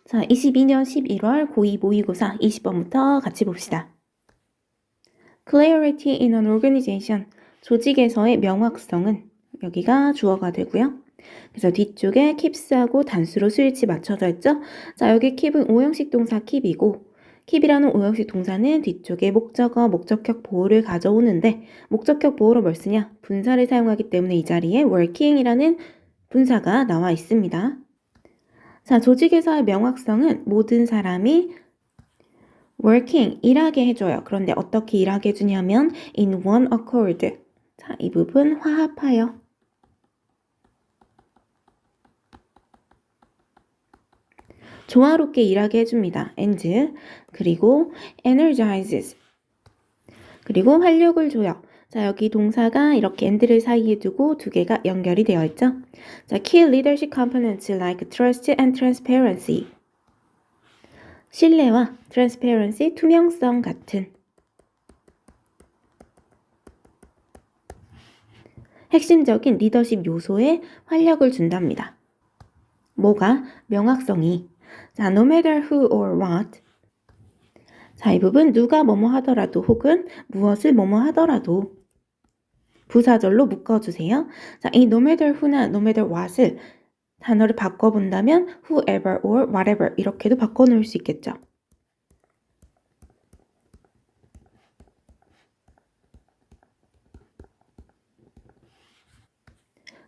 자, 22년 11월 고2 모의고사 20번부터 같이 봅시다. Clarity in an organization. 조직에서의 명확성은 여기가 주어가 되고요. 그래서 뒤쪽에 keeps하고 단수로 수일치 맞춰져 있죠. 자, 여기 keep은 5형식 동사 keep이고 keep이라는 5형식 동사는 뒤쪽에 목적어, 목적격 보호를 가져오는데 목적격 보호로 뭘 쓰냐? 분사를 사용하기 때문에 이 자리에 working이라는 분사가 나와 있습니다. 자, 조직에서의 명확성은 모든 사람이 working, 일하게 해줘요. 그런데 어떻게 일하게 해주냐면 in one accord. 자, 이 부분 화합하여. 조화롭게 일하게 해줍니다. and 그리고 energizes 그리고 활력을 줘요. 자, 여기 동사가 이렇게 and를 사이에 두고 두 개가 연결이 되어 있죠. 자, key leadership components like trust and transparency. 신뢰와 transparency, 투명성 같은 핵심적인 리더십 요소에 활력을 준답니다. 뭐가? 명확성이. 자, no matter who or what. 자, 이 부분 누가 뭐뭐 하더라도 혹은 무엇을 뭐뭐 하더라도 부사절로 묶어주세요. 자, 이 no matter who나 no matter what을 단어를 바꿔본다면 whoever or whatever 이렇게도 바꿔놓을 수 있겠죠.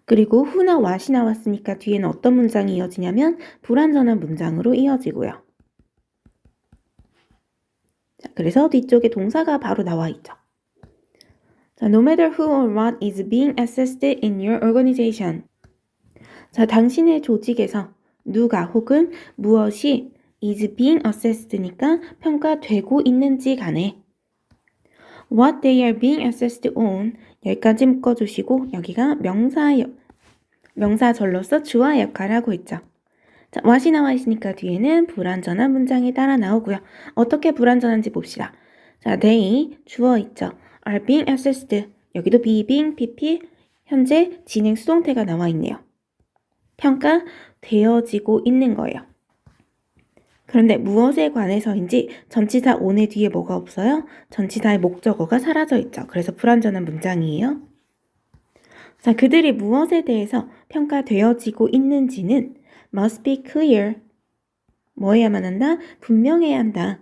그리고 who나 what이 나왔으니까 뒤에는 어떤 문장이 이어지냐면 불완전한 문장으로 이어지고요. 자, 그래서 뒤쪽에 동사가 바로 나와 있죠. 자, no matter who or what is being assessed in your organization. 자, 당신의 조직에서 누가 혹은 무엇이 is being assessed니까 평가되고 있는지 간에 what they are being assessed on 여기까지 묶어주시고 여기가 명사절로서 주어의 역할을 하고 있죠. 자, what이 나와 있으니까 뒤에는 불완전한 문장이 따라 나오고요. 어떻게 불완전한지 봅시다. 자, they 주어 있죠. are being assessed 여기도 be, being, pp 현재 진행 수동태가 나와 있네요. 평가되어지고 있는 거예요. 그런데 무엇에 관해서인지 전치사 on의 뒤에 뭐가 없어요? 전치사의 목적어가 사라져 있죠. 그래서 불완전한 문장이에요. 자, 그들이 무엇에 대해서 평가되어지고 있는지는 must be clear. 뭐 해야만 한다? 분명해야 한다.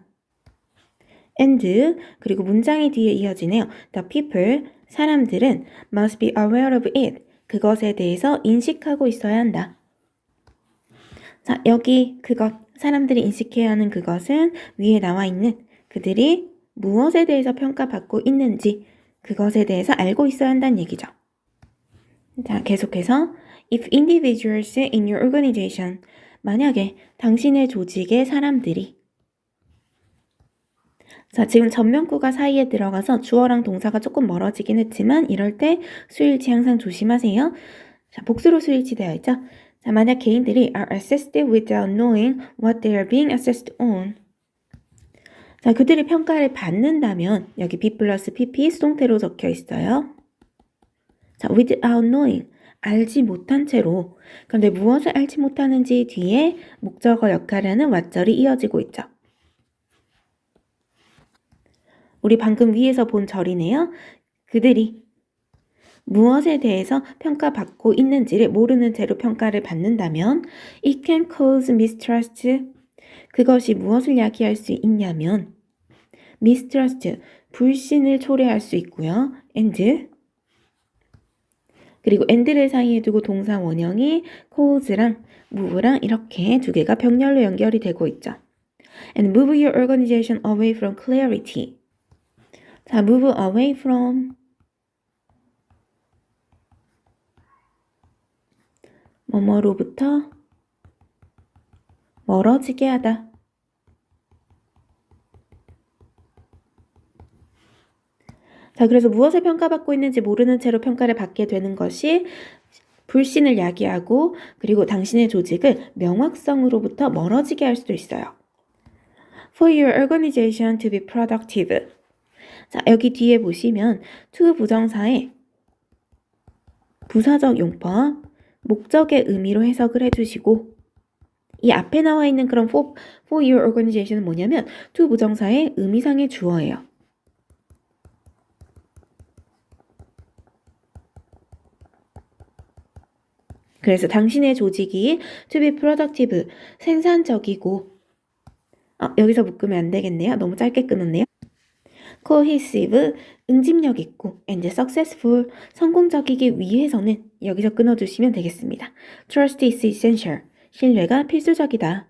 and 그리고 문장이 뒤에 이어지네요. The people, 사람들은 must be aware of it. 그것에 대해서 인식하고 있어야 한다. 자, 여기 그것, 사람들이 인식해야 하는 그것은 위에 나와 있는 그들이 무엇에 대해서 평가받고 있는지 그것에 대해서 알고 있어야 한다는 얘기죠. 자, 계속해서 if individuals in your organization 만약에 당신의 조직의 사람들이 자, 지금 전면구가 사이에 들어가서 주어랑 동사가 조금 멀어지긴 했지만 이럴 때 수일치 항상 조심하세요. 자, 복수로 수일치 되어 있죠. 자, 만약 개인들이 are assessed without knowing what they are being assessed on. 자, 그들이 평가를 받는다면 여기 be 플러스 pp 수동태로 적혀 있어요. 자, without knowing 알지 못한 채로. 그런데 무엇을 알지 못하는지 뒤에 목적어 역할을 하는 what절이 이어지고 있죠. 우리 방금 위에서 본 절이네요. 그들이 무엇에 대해서 평가받고 있는지를 모르는 채로 평가를 받는다면 it can cause mistrust. 그것이 무엇을 야기할 수 있냐면 mistrust, 불신을 초래할 수 있고요. and 그리고 and를 사이에 두고 동사 원형이 cause랑 move랑 이렇게 두 개가 병렬로 연결이 되고 있죠. And move your organization away from clarity. 자, move away from 뭐뭐로부터 멀어지게 하다. 자, 그래서 무엇을 평가받고 있는지 모르는 채로 평가를 받게 되는 것이 불신을 야기하고 그리고 당신의 조직을 명확성으로부터 멀어지게 할 수도 있어요. For your organization to be productive. 자, 여기 뒤에 보시면 to 부정사의 부사적 용법, 목적의 의미로 해석을 해주시고 이 앞에 나와 있는 그런 for your organization은 뭐냐면 to 부정사의 의미상의 주어예요. 그래서 당신의 조직이 to be productive, 생산적이고 여기서 묶으면 안 되겠네요. 너무 짧게 끊었네요. cohesive, 응집력 있고 and successful, 성공적이기 위해서는 여기서 끊어주시면 되겠습니다. Trust is essential, 신뢰가 필수적이다.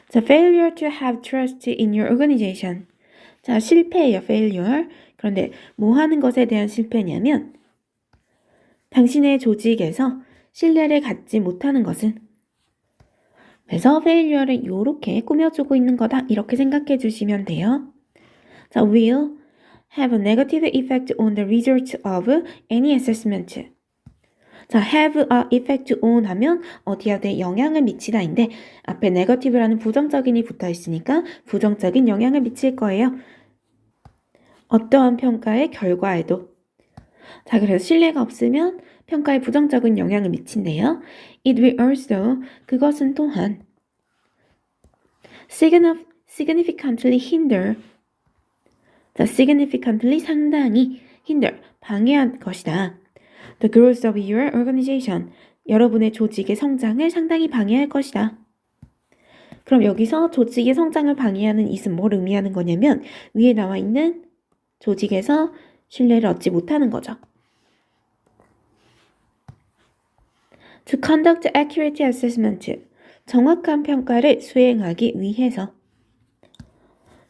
자, failure to have trust in your organization. 자, 실패예요, failure. 그런데 뭐 하는 것에 대한 실패냐면 당신의 조직에서 신뢰를 갖지 못하는 것은, 그래서 failure를 이렇게 꾸며주고 있는 거다, 이렇게 생각해 주시면 돼요. 자, will have a negative effect on the result of any assessment. 자, have a effect on 하면 어디에 영향을 미치다인데 앞에 negative라는 부정적인이 붙어 있으니까 부정적인 영향을 미칠 거예요. 어떠한 평가의 결과에도. 자, 그래서 신뢰가 없으면 평가에 부정적인 영향을 미친대요. It will also, 그것은 또한 significantly hinder, 자, significantly 상당히 hinder, 방해할 것이다. The growth of your organization, 여러분의 조직의 성장을 상당히 방해할 것이다. 그럼 여기서 조직의 성장을 방해하는 it은 뭘 의미하는 거냐면 위에 나와 있는 조직에서 신뢰를 얻지 못하는 거죠. To conduct accurate assessment, 정확한 평가를 수행하기 위해서.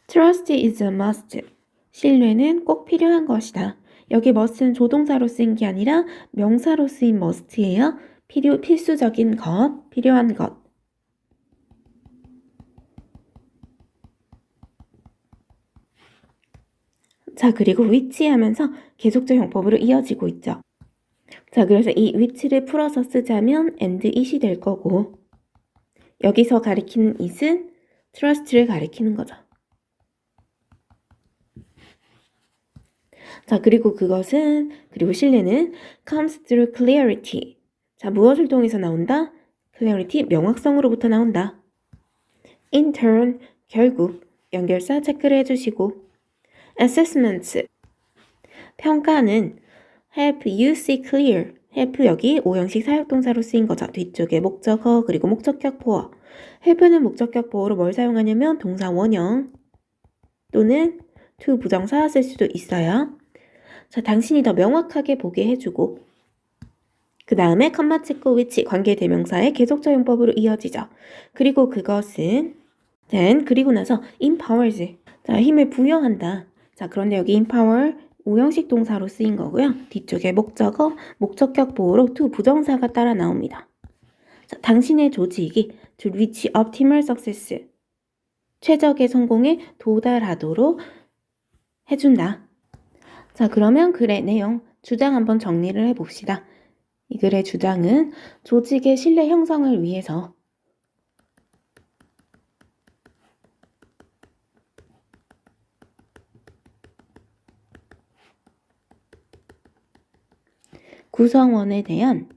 Trust is a must, 신뢰는 꼭 필요한 것이다. 여기 must는 조동사로 쓰인 게 아니라 명사로 쓰인 must예요. 필수적인 것, 필요한 것. 자, 그리고 which 하면서 계속적 용법으로 이어지고 있죠. 자, 그래서 이 which를 풀어서 쓰자면 and it이 될 거고, 여기서 가리키는 it은 trust를 가리키는 거죠. 자, 그리고 그리고 신뢰는 comes through clarity. 자, 무엇을 통해서 나온다? clarity, 명확성으로부터 나온다. in turn, 결국 연결사 체크를 해주시고, assessments, 평가는 help you see clear. help 여기 오형식 사역동사로 쓰인 거죠. 뒤쪽에 목적어 그리고 목적격 보어. help는 목적격 보어로 뭘 사용하냐면 동사 원형 또는 to 부정사 쓸 수도 있어요. 자, 당신이 더 명확하게 보게 해주고, 그 다음에 컴마 체크 which 관계대명사의 계속적 용법으로 이어지죠. 그리고 그것은 그리고 나서 empowers, 자, 힘을 부여한다. 자, 그런데 여기 empower 오형식 동사로 쓰인 거고요. 뒤쪽에 목적어, 목적격 보호로 to 부정사가 따라 나옵니다. 자, 당신의 조직이 to reach optimal success, 최적의 성공에 도달하도록 해준다. 자, 그러면 글의 내용, 주장 한번 정리를 해봅시다. 이 글의 주장은 조직의 신뢰 형성을 위해서 구성원에 대한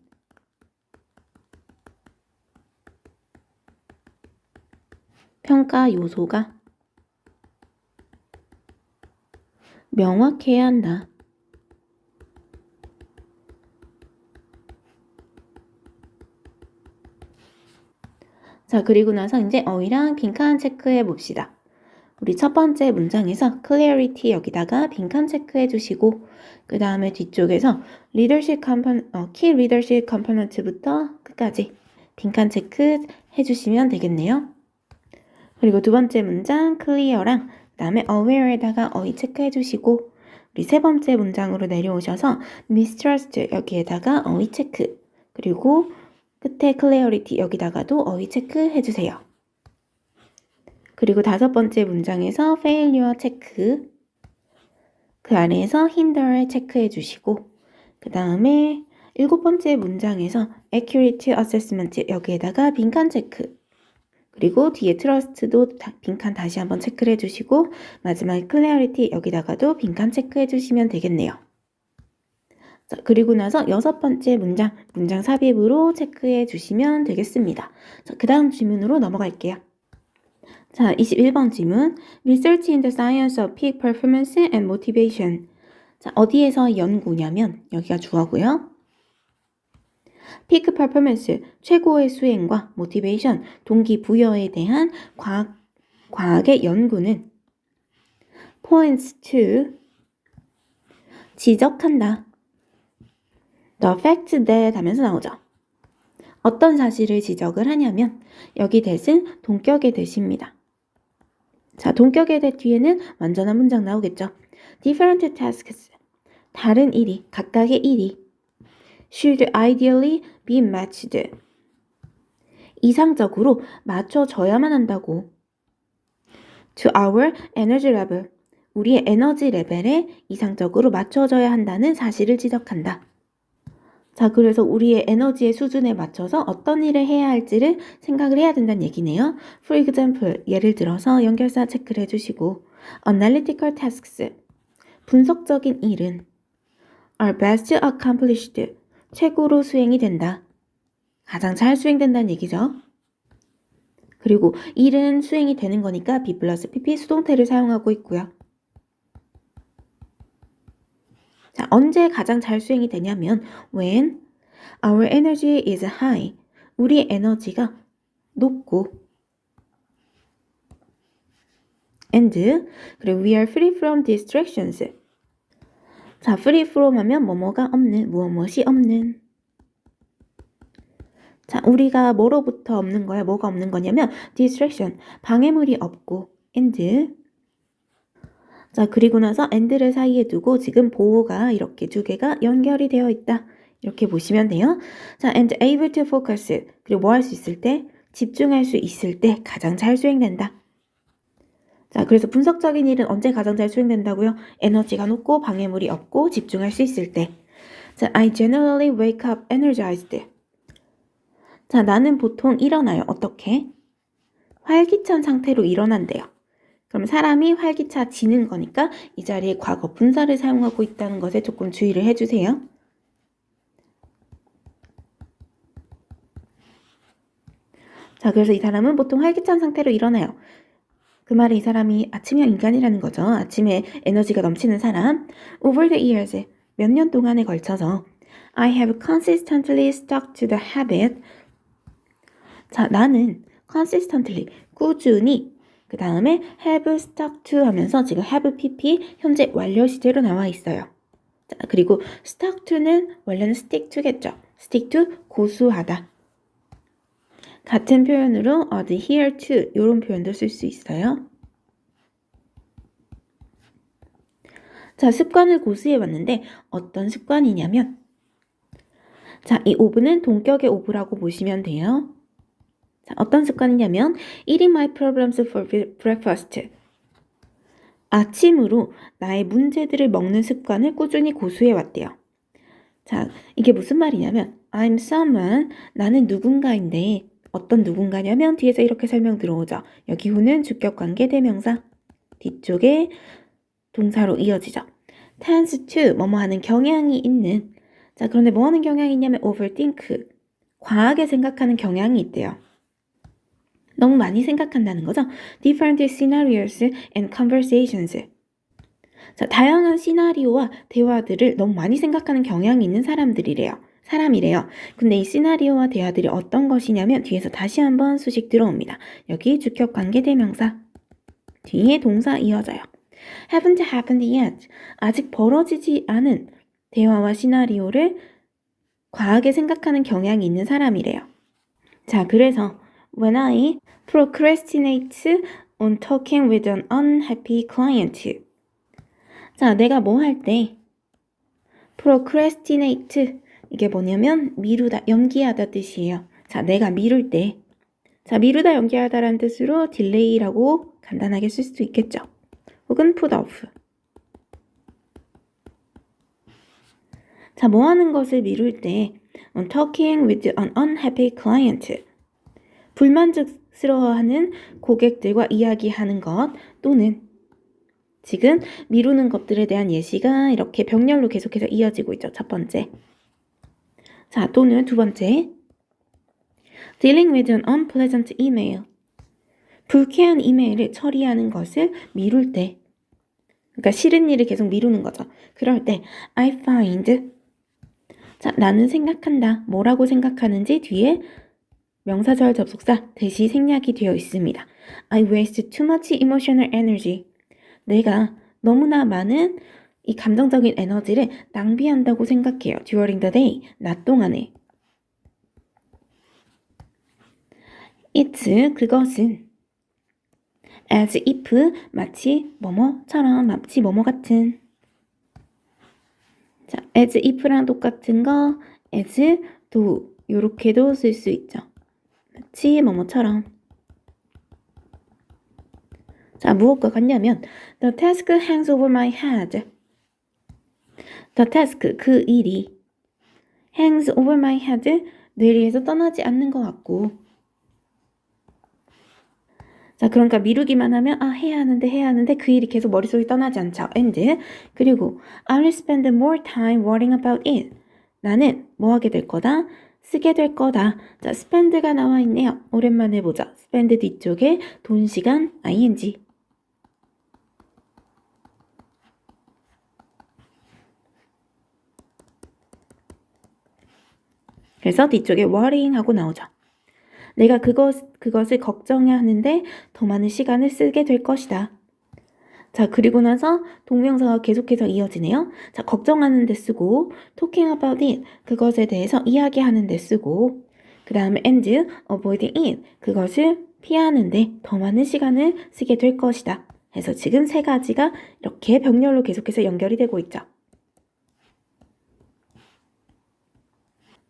평가 요소가 명확해야 한다. 자, 그리고 나서 이제 어휘랑 빈칸 체크해 봅시다. 우리 첫 번째 문장에서 clarity 여기다가 빈칸 체크해 주시고, 그 다음에 뒤쪽에서 key leadership component부터 끝까지 빈칸 체크 해주시면 되겠네요. 그리고 두 번째 문장 clear랑 그 다음에 aware에다가 어휘 체크해 주시고, 우리 세 번째 문장으로 내려오셔서 mistrust 여기에다가 어휘 체크, 그리고 끝에 clarity 여기다가도 어휘 체크 해주세요. 그리고 다섯 번째 문장에서 failure 체크, 그 아래에서 hinder 체크해 주시고, 그 다음에 일곱 번째 문장에서 accurate assessment 여기에다가 빈칸 체크, 그리고 뒤에 trust도 빈칸 다시 한번 체크를 해주시고, 마지막에 clarity 여기다가도 빈칸 체크해 주시면 되겠네요. 자, 그리고 나서 6번째 문장 삽입으로 체크해 주시면 되겠습니다. 자, 그 다음 질문으로 넘어갈게요. 자, 21번 질문. Research in the science of peak performance and motivation. 자, 어디에서 연구냐면 여기가 주어고요. peak performance, 최고의 수행과 motivation, 동기부여에 대한 과학의 연구는 points to, 지적한다. The fact that 하면서 나오죠. 어떤 사실을 지적을 하냐면 여기 that은 동격의 that입니다. 자, 동격의 that 뒤에는 완전한 문장 나오겠죠. Different tasks, 다른 일이, 각각의 일이 should ideally be matched, 이상적으로 맞춰져야만 한다고. To our energy level, 우리의 에너지 레벨에 이상적으로 맞춰져야 한다는 사실을 지적한다. 자, 그래서 우리의 에너지의 수준에 맞춰서 어떤 일을 해야 할지를 생각을 해야 된다는 얘기네요. For example, 예를 들어서 연결사 체크를 해주시고 Analytical tasks, 분석적인 일은 are best accomplished, 최고로 수행이 된다. 가장 잘 수행된다는 얘기죠. 그리고 일은 수행이 되는 거니까 be 플러스 pp 수동태를 사용하고 있고요. 자, 언제 가장 잘 수행이 되냐면 when our energy is high, 우리의 에너지가 높고 and 그리고 we are free from distractions. 자, free from 하면 뭐뭐가 없는, 무엇이 없는. 자, 우리가 뭐로부터 없는 거야? 뭐가 없는 거냐면 distraction, 방해물이 없고 and. 자, 그리고 나서 and를 사이에 두고 지금 보호가 이렇게 두 개가 연결이 되어 있다. 이렇게 보시면 돼요. 자, and able to focus. 그리고 뭐 할 수 있을 때? 집중할 수 있을 때 가장 잘 수행된다. 자, 그래서 분석적인 일은 언제 가장 잘 수행된다고요? 에너지가 높고 방해물이 없고 집중할 수 있을 때. 자, I generally wake up energized. 자, 나는 보통 일어나요. 어떻게? 활기찬 상태로 일어난대요. 그럼 사람이 활기차지는 거니까 이 자리에 과거 분사를 사용하고 있다는 것에 조금 주의를 해주세요. 자, 그래서 이 사람은 보통 활기찬 상태로 일어나요. 그 말은 이 사람이 아침형 인간이라는 거죠. 아침에 에너지가 넘치는 사람. Over the years, 몇 년 동안에 걸쳐서 I have consistently stuck to the habit. 자, 나는 consistently, 꾸준히 그 다음에 have stuck to 하면서 지금 have pp 현재 완료 시제로 나와 있어요. 자, 그리고 stuck to는 원래는 stick to겠죠. stick to, 고수하다. 같은 표현으로 adhere to 이런 표현도 쓸 수 있어요. 자, 습관을 고수해 왔는데 어떤 습관이냐면 자, 이 ove는 동격의 ove라고 보시면 돼요. 자, 어떤 습관이냐면 eating my problems for breakfast. 아침으로 나의 문제들을 먹는 습관을 꾸준히 고수해 왔대요. 자, 이게 무슨 말이냐면 I'm someone, 나는 누군가인데 어떤 누군가냐면 뒤에서 이렇게 설명 들어오죠. 여기 who는 주격관계 대명사, 뒤쪽에 동사로 이어지죠. tends to, 뭐뭐 하는 경향이 있는. 자, 그런데 뭐 하는 경향이 있냐면 overthink, 과하게 생각하는 경향이 있대요. 너무 많이 생각한다는 거죠. Different scenarios and conversations. 자, 다양한 시나리오와 대화들을 너무 많이 생각하는 경향이 있는 사람이래요. 근데 이 시나리오와 대화들이 어떤 것이냐면 뒤에서 다시 한번 수식 들어옵니다. 여기 주격 관계 대명사. 뒤에 동사 이어져요. Haven't happened yet. 아직 벌어지지 않은 대화와 시나리오를 과하게 생각하는 경향이 있는 사람이래요. 자, 그래서 When I procrastinate on talking with an unhappy client. 자, 내가 뭐 할 때 procrastinate 이게 뭐냐면 미루다, 연기하다 뜻이에요. 자, 내가 미룰 때. 자, 미루다, 연기하다라는 뜻으로 delay라고 간단하게 쓸 수도 있겠죠. 혹은 put off. 자, 뭐 하는 것을 미룰 때 on talking with an unhappy client. 불만족스러워하는 고객들과 이야기하는 것 또는 지금 미루는 것들에 대한 예시가 이렇게 병렬로 계속해서 이어지고 있죠. 첫 번째. 자, 또는 두 번째. Dealing with an unpleasant email. 불쾌한 이메일을 처리하는 것을 미룰 때. 그러니까 싫은 일을 계속 미루는 거죠. 그럴 때 I find. 자, 나는 생각한다. 뭐라고 생각하는지 뒤에 명사절 접속사 대시 생략이 되어 있습니다. I waste too much emotional energy. 내가 너무나 많은 이 감정적인 에너지를 낭비한다고 생각해요. During the day, 낮 동안에. It's, 그것은 as if, 마치 뭐뭐처럼, 마치 뭐뭐 같은. 자, as if랑 똑같은 거 as, do 요렇게도 쓸 수 있죠. 마치 뭐뭐처럼. 자, 무엇과 같냐면 The task hangs over my head. The task, 그 일이 hangs over my head, 뇌 위에서 떠나지 않는 것 같고. 자, 그러니까 미루기만 하면 해야 하는데 그 일이 계속 머릿속에 떠나지 않죠. And 그리고 I'll spend more time worrying about it. 나는 뭐 하게 될 거다? 쓰게 될 거다. 자, spend가 나와 있네요. 오랜만에 보자. spend 뒤쪽에 돈, 시간, ing. 그래서 뒤쪽에 worrying 하고 나오죠. 내가 그것을 걱정해야 하는데 더 많은 시간을 쓰게 될 것이다. 자, 그리고 나서 동명사가 계속해서 이어지네요. 자, 걱정하는 데 쓰고 talking about it, 그것에 대해서 이야기하는 데 쓰고 그 다음에 and avoiding it, 그것을 피하는데 더 많은 시간을 쓰게 될 것이다. 해서 지금 세 가지가 이렇게 병렬로 계속해서 연결이 되고 있죠.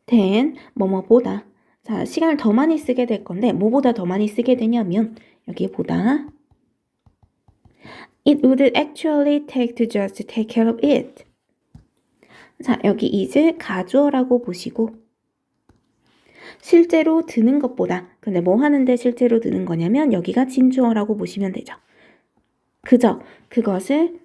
then, 뭐뭐보다. 자, 시간을 더 많이 쓰게 될 건데 뭐보다 더 많이 쓰게 되냐면 여기 보다 It would actually take to just take care of it. 자, 여기 is 가주어라고 보시고 실제로 드는 것보다, 근데 뭐 하는데 실제로 드는 거냐면 여기가 진주어라고 보시면 되죠. 그저 그것을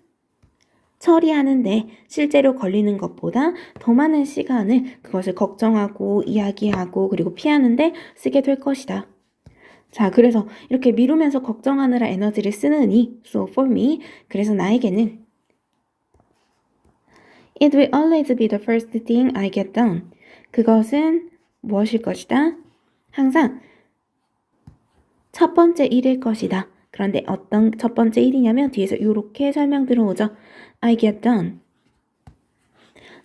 처리하는데 실제로 걸리는 것보다 더 많은 시간을 그것을 걱정하고 이야기하고 그리고 피하는데 쓰게 될 것이다. 자, 그래서 이렇게 미루면서 걱정하느라 에너지를 쓰느니 so for me, 그래서 나에게는 It will always be the first thing I get done. 그것은 무엇일 것이다? 항상 첫 번째 일일 것이다. 그런데 어떤 첫 번째 일이냐면 뒤에서 이렇게 설명 들어오죠. I get done.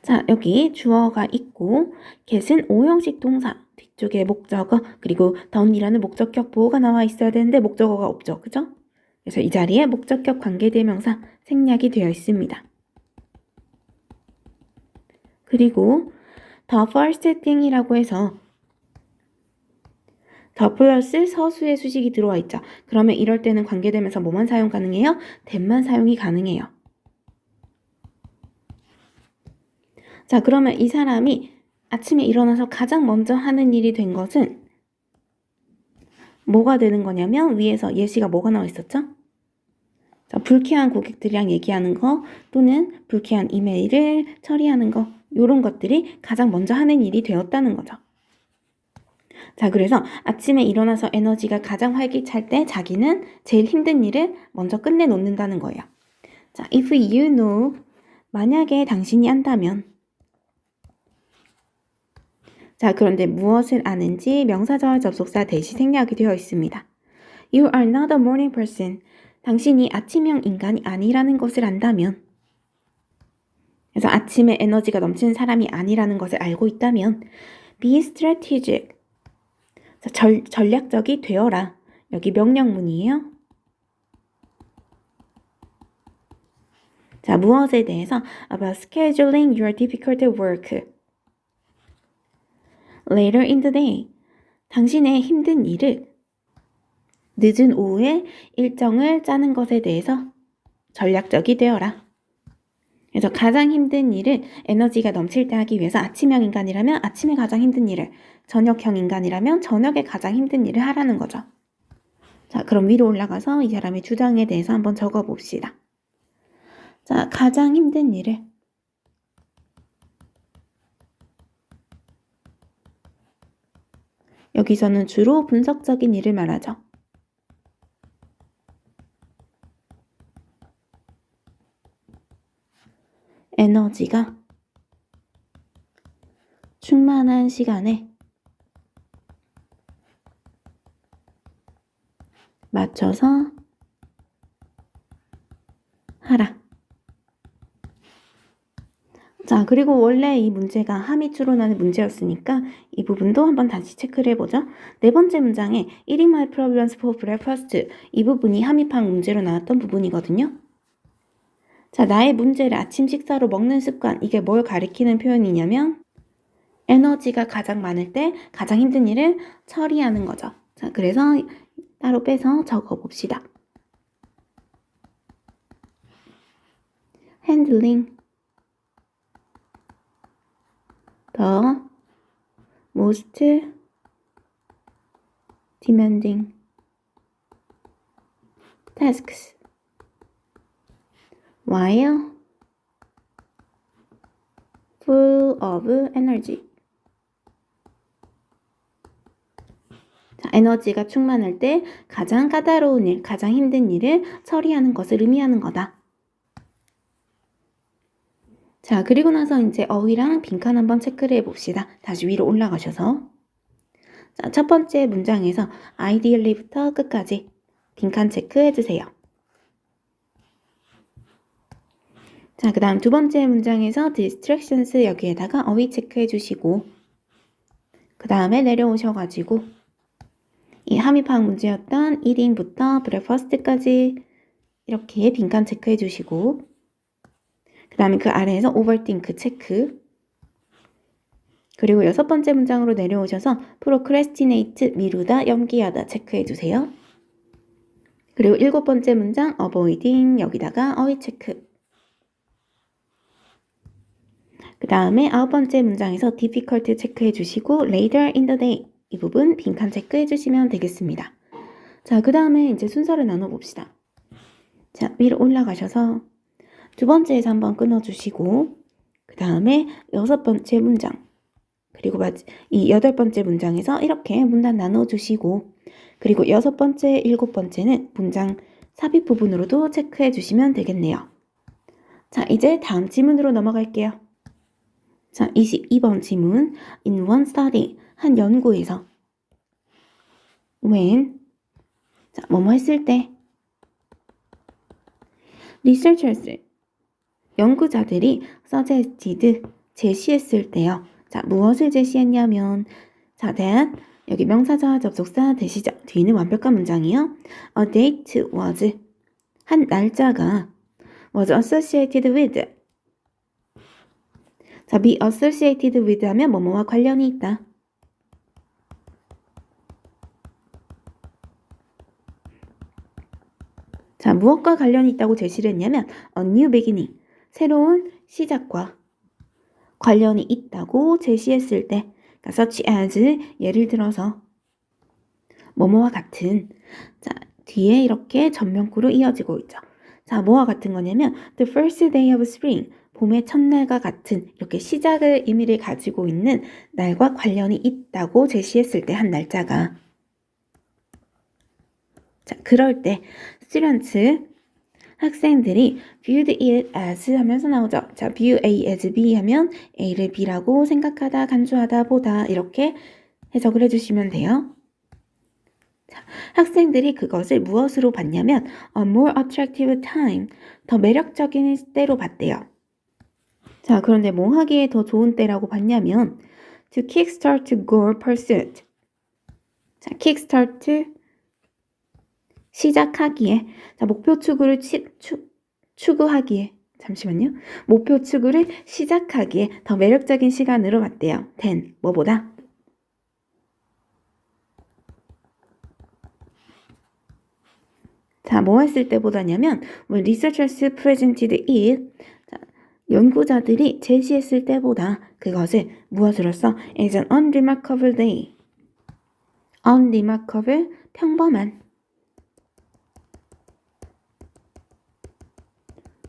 자, 여기 주어가 있고 get은 5형식 동사, 뒤쪽에 목적어, 그리고 done이라는 목적격 보호가 나와 있어야 되는데 목적어가 없죠. 그죠? 그래서 이 자리에 목적격 관계대명사 생략이 되어 있습니다. 그리고 the first thing이라고 해서 더 플러스 서수의 수식이 들어와 있죠. 그러면 이럴 때는 관계대명사 뭐만 사용 가능해요? that만 사용이 가능해요. 자, 그러면 이 사람이 아침에 일어나서 가장 먼저 하는 일이 된 것은 뭐가 되는 거냐면 위에서 예시가 뭐가 나와 있었죠? 자, 불쾌한 고객들이랑 얘기하는 거 또는 불쾌한 이메일을 처리하는 거 이런 것들이 가장 먼저 하는 일이 되었다는 거죠. 자, 그래서 아침에 일어나서 에너지가 가장 활기찰 때 자기는 제일 힘든 일을 먼저 끝내놓는다는 거예요. 자, if you know, 만약에 당신이 안다면. 자, 그런데 무엇을 아는지 명사절 접속사 대시 생략이 되어 있습니다. You are not a morning person. 당신이 아침형 인간이 아니라는 것을 안다면. 그래서 아침에 에너지가 넘치는 사람이 아니라는 것을 알고 있다면 be strategic. 전략적이 되어라. 여기 명령문이에요. 자, 무엇에 대해서? About scheduling your difficult work. Later in the day. 당신의 힘든 일을 늦은 오후에 일정을 짜는 것에 대해서 전략적이 되어라. 그래서 가장 힘든 일을 에너지가 넘칠 때 하기 위해서 아침형 인간이라면 아침에 가장 힘든 일을, 저녁형 인간이라면 저녁에 가장 힘든 일을 하라는 거죠. 자, 그럼 위로 올라가서 이 사람의 주장에 대해서 한번 적어봅시다. 자, 가장 힘든 일을. 여기서는 주로 분석적인 일을 말하죠. 에너지가 충만한 시간에 맞춰서 하라. 자, 그리고 원래 이 문제가 함이 추론하는 문제였으니까 이 부분도 한번 다시 체크를 해보죠. 네 번째 문장에 Eating my problems for breakfast, 이 부분이 함입학 문제로 나왔던 부분이거든요. 자, 나의 문제를 아침 식사로 먹는 습관, 이게 뭘 가리키는 표현이냐면 에너지가 가장 많을 때 가장 힘든 일을 처리하는 거죠. 자, 그래서 따로 빼서 적어봅시다. handling the most demanding tasks while full of energy. 자, 에너지가 충만할 때 가장 까다로운 일, 가장 힘든 일을 처리하는 것을 의미하는 거다. 자, 그리고 나서 이제 어휘랑 빈칸 한번 체크를 해봅시다. 다시 위로 올라가셔서. 자, 첫 번째 문장에서 ideally부터 끝까지 빈칸 체크해주세요. 자, 그 다음 두 번째 문장에서 distractions 여기에다가 어휘 체크해주시고 그 다음에 내려오셔가지고 이 함입학 문제였던 eating부터 breakfast까지 이렇게 빈칸 체크해주시고 그 다음에 그 아래에서 overthink 체크 그리고 여섯 번째 문장으로 내려오셔서 procrastinate 미루다 연기하다 체크해주세요. 그리고 일곱 번째 문장 avoiding 여기다가 어휘 체크 그 다음에 아홉 번째 문장에서 difficult 체크해주시고 later in the day 이 부분 빈칸 체크해주시면 되겠습니다. 자, 그 다음에 이제 순서를 나눠봅시다. 자, 위로 올라가셔서 두 번째에서 한번 끊어주시고 그 다음에 여섯 번째 문장 그리고 이 여덟 번째 문장에서 이렇게 문단 나눠주시고 그리고 여섯 번째, 일곱 번째는 문장 삽입 부분으로도 체크해 주시면 되겠네요. 자, 이제 다음 지문으로 넘어갈게요. 자, 22번 지문. In one study, 한 연구에서 when, 자, 뭐뭐 했을 때 researchers, 연구자들이 suggested, 제시했을 때요. 자, 무엇을 제시했냐면 자, that, 여기 명사절 접속사 대시죠. 뒤는 완벽한 문장이요. A date was, 한 날짜가 was associated with, 자, be associated with 하면 뭐뭐와 관련이 있다. 자, 무엇과 관련이 있다고 제시를 했냐면 a new beginning, 새로운 시작과 관련이 있다고 제시했을 때 그러니까 such as, 예를 들어서 뭐뭐와 같은 자, 뒤에 이렇게 전면구로 이어지고 있죠. 자, 뭐와 같은 거냐면 the first day of spring, 봄의 첫날과 같은 이렇게 시작의 의미를 가지고 있는 날과 관련이 있다고 제시했을 때 한 날짜가 자, 그럴 때 students, 학생들이 viewed it as 하면서 나오죠. 자, view A as B 하면 A를 B라고 생각하다, 간주하다, 보다 이렇게 해석을 해주시면 돼요. 자, 학생들이 그것을 무엇으로 봤냐면 a more attractive time, 더 매력적인 때로 봤대요. 자, 그런데 뭐 하기에 더 좋은 때라고 봤냐면 to kickstart goal pursuit. 자, kickstart 시작하기에 자, 목표 추구를 추구하기에 잠시만요. 목표 추구를 시작하기에 더 매력적인 시간으로 봤대요. than 뭐보다? 자, 뭐 했을 때보다냐면 when researchers presented it, 자, 연구자들이 제시했을 때보다 그것을 무엇으로써 as an unremarkable day, unremarkable, 평범한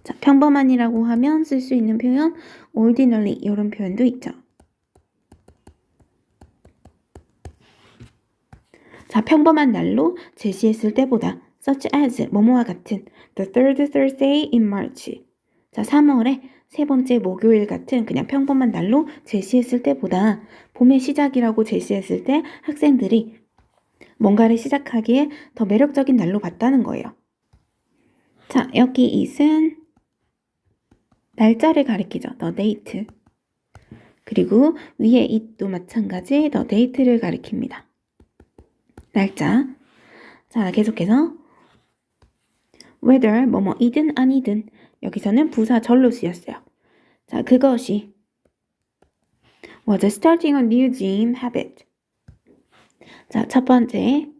자, 평범한이라고 하면 쓸 수 있는 표현 ordinary 이런 표현도 있죠. 자, 평범한 날로 제시했을 때보다 such as 뭐뭐와 같은 the third Thursday in March. 자, 3월에 세 번째 목요일 같은 그냥 평범한 날로 제시했을 때보다 봄의 시작이라고 제시했을 때 학생들이 뭔가를 시작하기에 더 매력적인 날로 봤다는 거예요. 자, 여기 it은 날짜를 가리키죠. the date. 그리고 위에 it도 마찬가지 the date를 가리킵니다. 날짜. 자, 계속해서 whether 뭐뭐이든 아니든 여기서는 부사절로 쓰였어요. 자, 그것이 was starting a new gym habit. 자, 첫 번째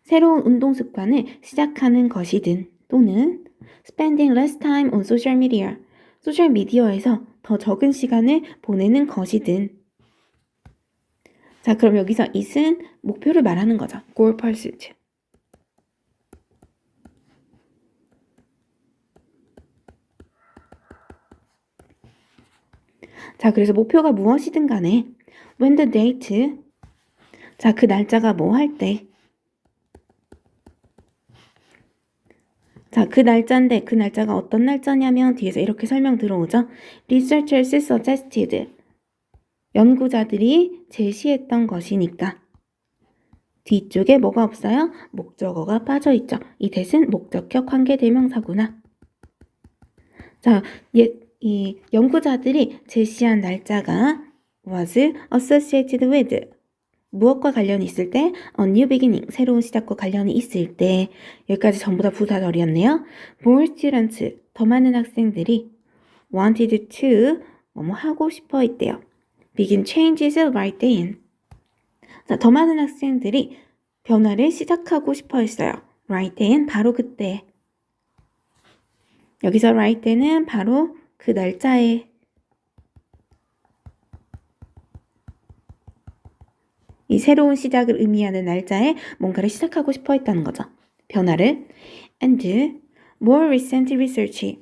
새로운 운동 습관을 시작하는 것이든 또는 spending less time on social media. 소셜 미디어에서 더 적은 시간을 보내는 것이든. 자, 그럼 여기서 it은 목표를 말하는 거죠. goal pursuit. 자, 그래서 목표가 무엇이든 간에 when the date. 자, 그 날짜가 뭐 할 때. 자, 그 날짜인데 그 날짜가 어떤 날짜냐면 뒤에서 이렇게 설명 들어오죠. Researchers suggested. 연구자들이 제시했던 것이니까. 뒤쪽에 뭐가 없어요? 목적어가 빠져있죠. 이 that은 목적격 관계대명사구나. 자, 이 연구자들이 제시한 날짜가 was associated with. 무엇과 관련이 있을 때? A new beginning, 새로운 시작과 관련이 있을 때. 여기까지 전부 다 부사절이었네요. More students, 더 많은 학생들이 wanted to, 뭐뭐 하고 싶어 했대요. begin changes right then. 자, 더 많은 학생들이 변화를 시작하고 싶어 했어요. right then, 바로 그때. 여기서 right then은 바로 그 날짜에. 이 새로운 시작을 의미하는 날짜에 뭔가를 시작하고 싶어 했다는 거죠. 변화를. And more recent research.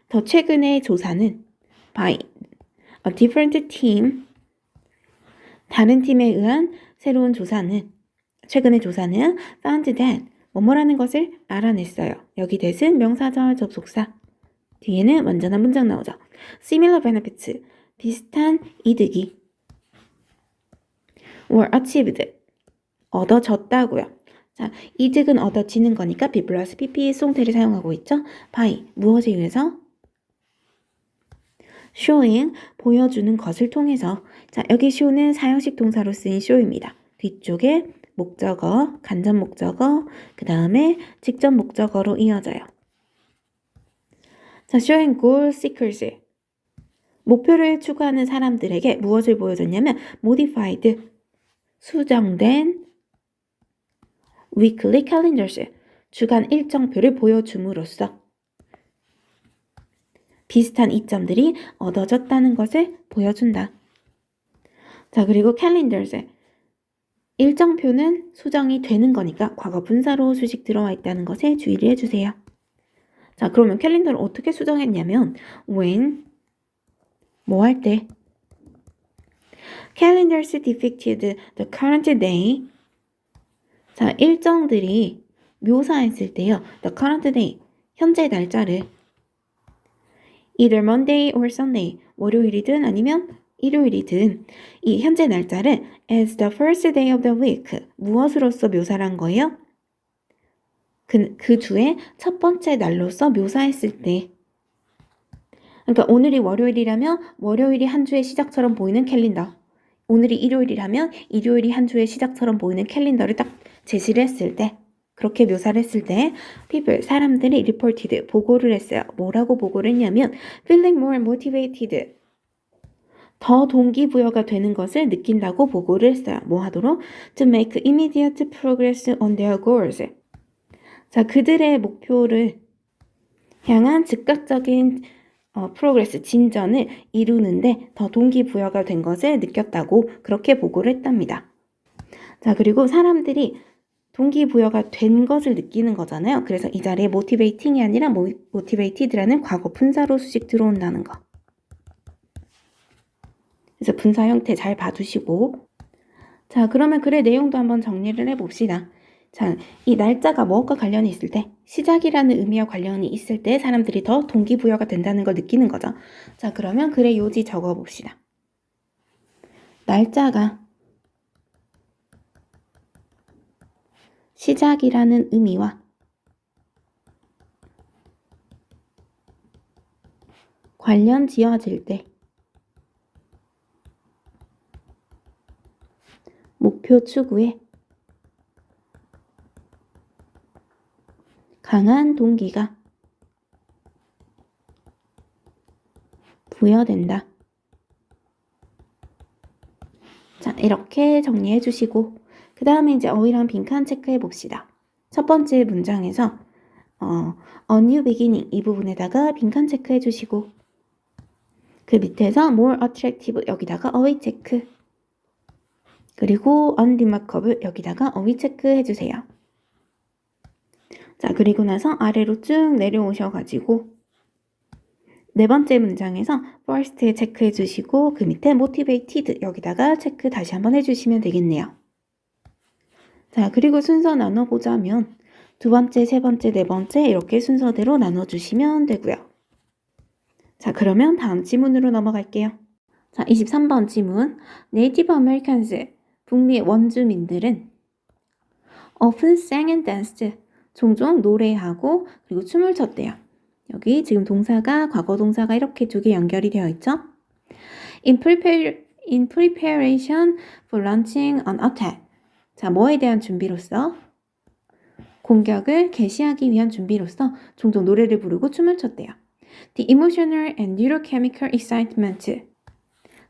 더 최근의 조사는 by a different team. 다른 팀에 의한 새로운 조사는, 최근의 조사는 found that 뭐뭐라는 것을 알아냈어요. 여기 that은 명사절 접속사. 뒤에는 완전한 문장 나오죠. Similar benefits. 비슷한 이득이 were achieved. 얻어졌다고요. 자, 이득은 얻어지는 거니까 be 플러스 pp 수동태를 사용하고 있죠. by 무엇에 의해서? showing 보여주는 것을 통해서. 자, 여기 show는 사형식 동사로 쓰인 show입니다. 뒤쪽에 목적어, 간접 목적어, 그 다음에 직접 목적어로 이어져요. 자, showing goal seekers. 목표를 추구하는 사람들에게 무엇을 보여줬냐면 modified, 수정된 weekly calendars, 주간 일정표를 보여줌으로써 비슷한 이점들이 얻어졌다는 것을 보여준다. 자, 그리고 calendars, 일정표는 수정이 되는 거니까 과거 분사로 수식 들어와 있다는 것에 주의를 해주세요. 자, 그러면 캘린더를 어떻게 수정했냐면 when, 뭐 할 때? calendars depicted the current day. 자, 일정들이 묘사했을 때요. the current day, 현재 날짜를 either Monday or Sunday, 월요일이든 아니면 일요일이든 이 현재 날짜를 as the first day of the week, 무엇으로서 묘사를 한 거예요? 그 주의 첫 번째 날로서 묘사했을 때. 그러니까 오늘이 월요일이라면 월요일이 한 주의 시작처럼 보이는 캘린더. 오늘이 일요일이라면 일요일이 한 주의 시작처럼 보이는 캘린더를 딱 제시를 했을 때, 그렇게 묘사를 했을 때 people, 사람들이 reported, 보고를 했어요. 뭐라고 보고를 했냐면 feeling more motivated, 더 동기부여가 되는 것을 느낀다고 보고를 했어요. 뭐 하도록? To make immediate progress on their goals. 자, 그들의 목표를 향한 즉각적인 프로그레스, 진전을 이루는데 더 동기부여가 된 것을 느꼈다고 그렇게 보고를 했답니다. 자, 그리고 사람들이 동기부여가 된 것을 느끼는 거잖아요. 그래서 이 자리에 motivating이 아니라 motivated라는 과거 분사로 수식 들어온다는 거. 그래서 분사 형태 잘 봐두시고, 자, 그러면 글의 내용도 한번 정리를 해봅시다. 자, 이 날짜가 무엇과 관련이 있을 때, 시작이라는 의미와 관련이 있을 때 사람들이 더 동기부여가 된다는 걸 느끼는 거죠. 자, 그러면 글의 요지 적어봅시다. 날짜가 시작이라는 의미와 관련 지어질 때 목표 추구에 강한 동기가 부여된다. 자, 이렇게 정리해 주시고 그 다음에 이제 어휘랑 빈칸 체크해 봅시다. 첫 번째 문장에서 a new beginning 이 부분에다가 빈칸 체크해 주시고 그 밑에서 more attractive 여기다가 어휘 체크 그리고 unremarkable 여기다가 어휘 체크 해주세요. 자, 그리고 나서 아래로 쭉 내려오셔가지고 네 번째 문장에서 first에 체크해 주시고 그 밑에 motivated 여기다가 체크 다시 한번 해주시면 되겠네요. 자, 그리고 순서 나눠보자면 두 번째, 세 번째, 네 번째 이렇게 순서대로 나눠주시면 되고요. 자, 그러면 다음 지문으로 넘어갈게요. 자, 23번 지문. Native Americans, 북미 원주민들은 often sang and danced, 종종 노래하고 그리고 춤을 췄대요. 여기 지금 동사가 과거 동사가 이렇게 두 개 연결이 되어 있죠. In preparation for launching an attack. 자, 뭐에 대한 준비로서? 공격을 개시하기 위한 준비로서 종종 노래를 부르고 춤을 췄대요. The emotional and neurochemical excitement.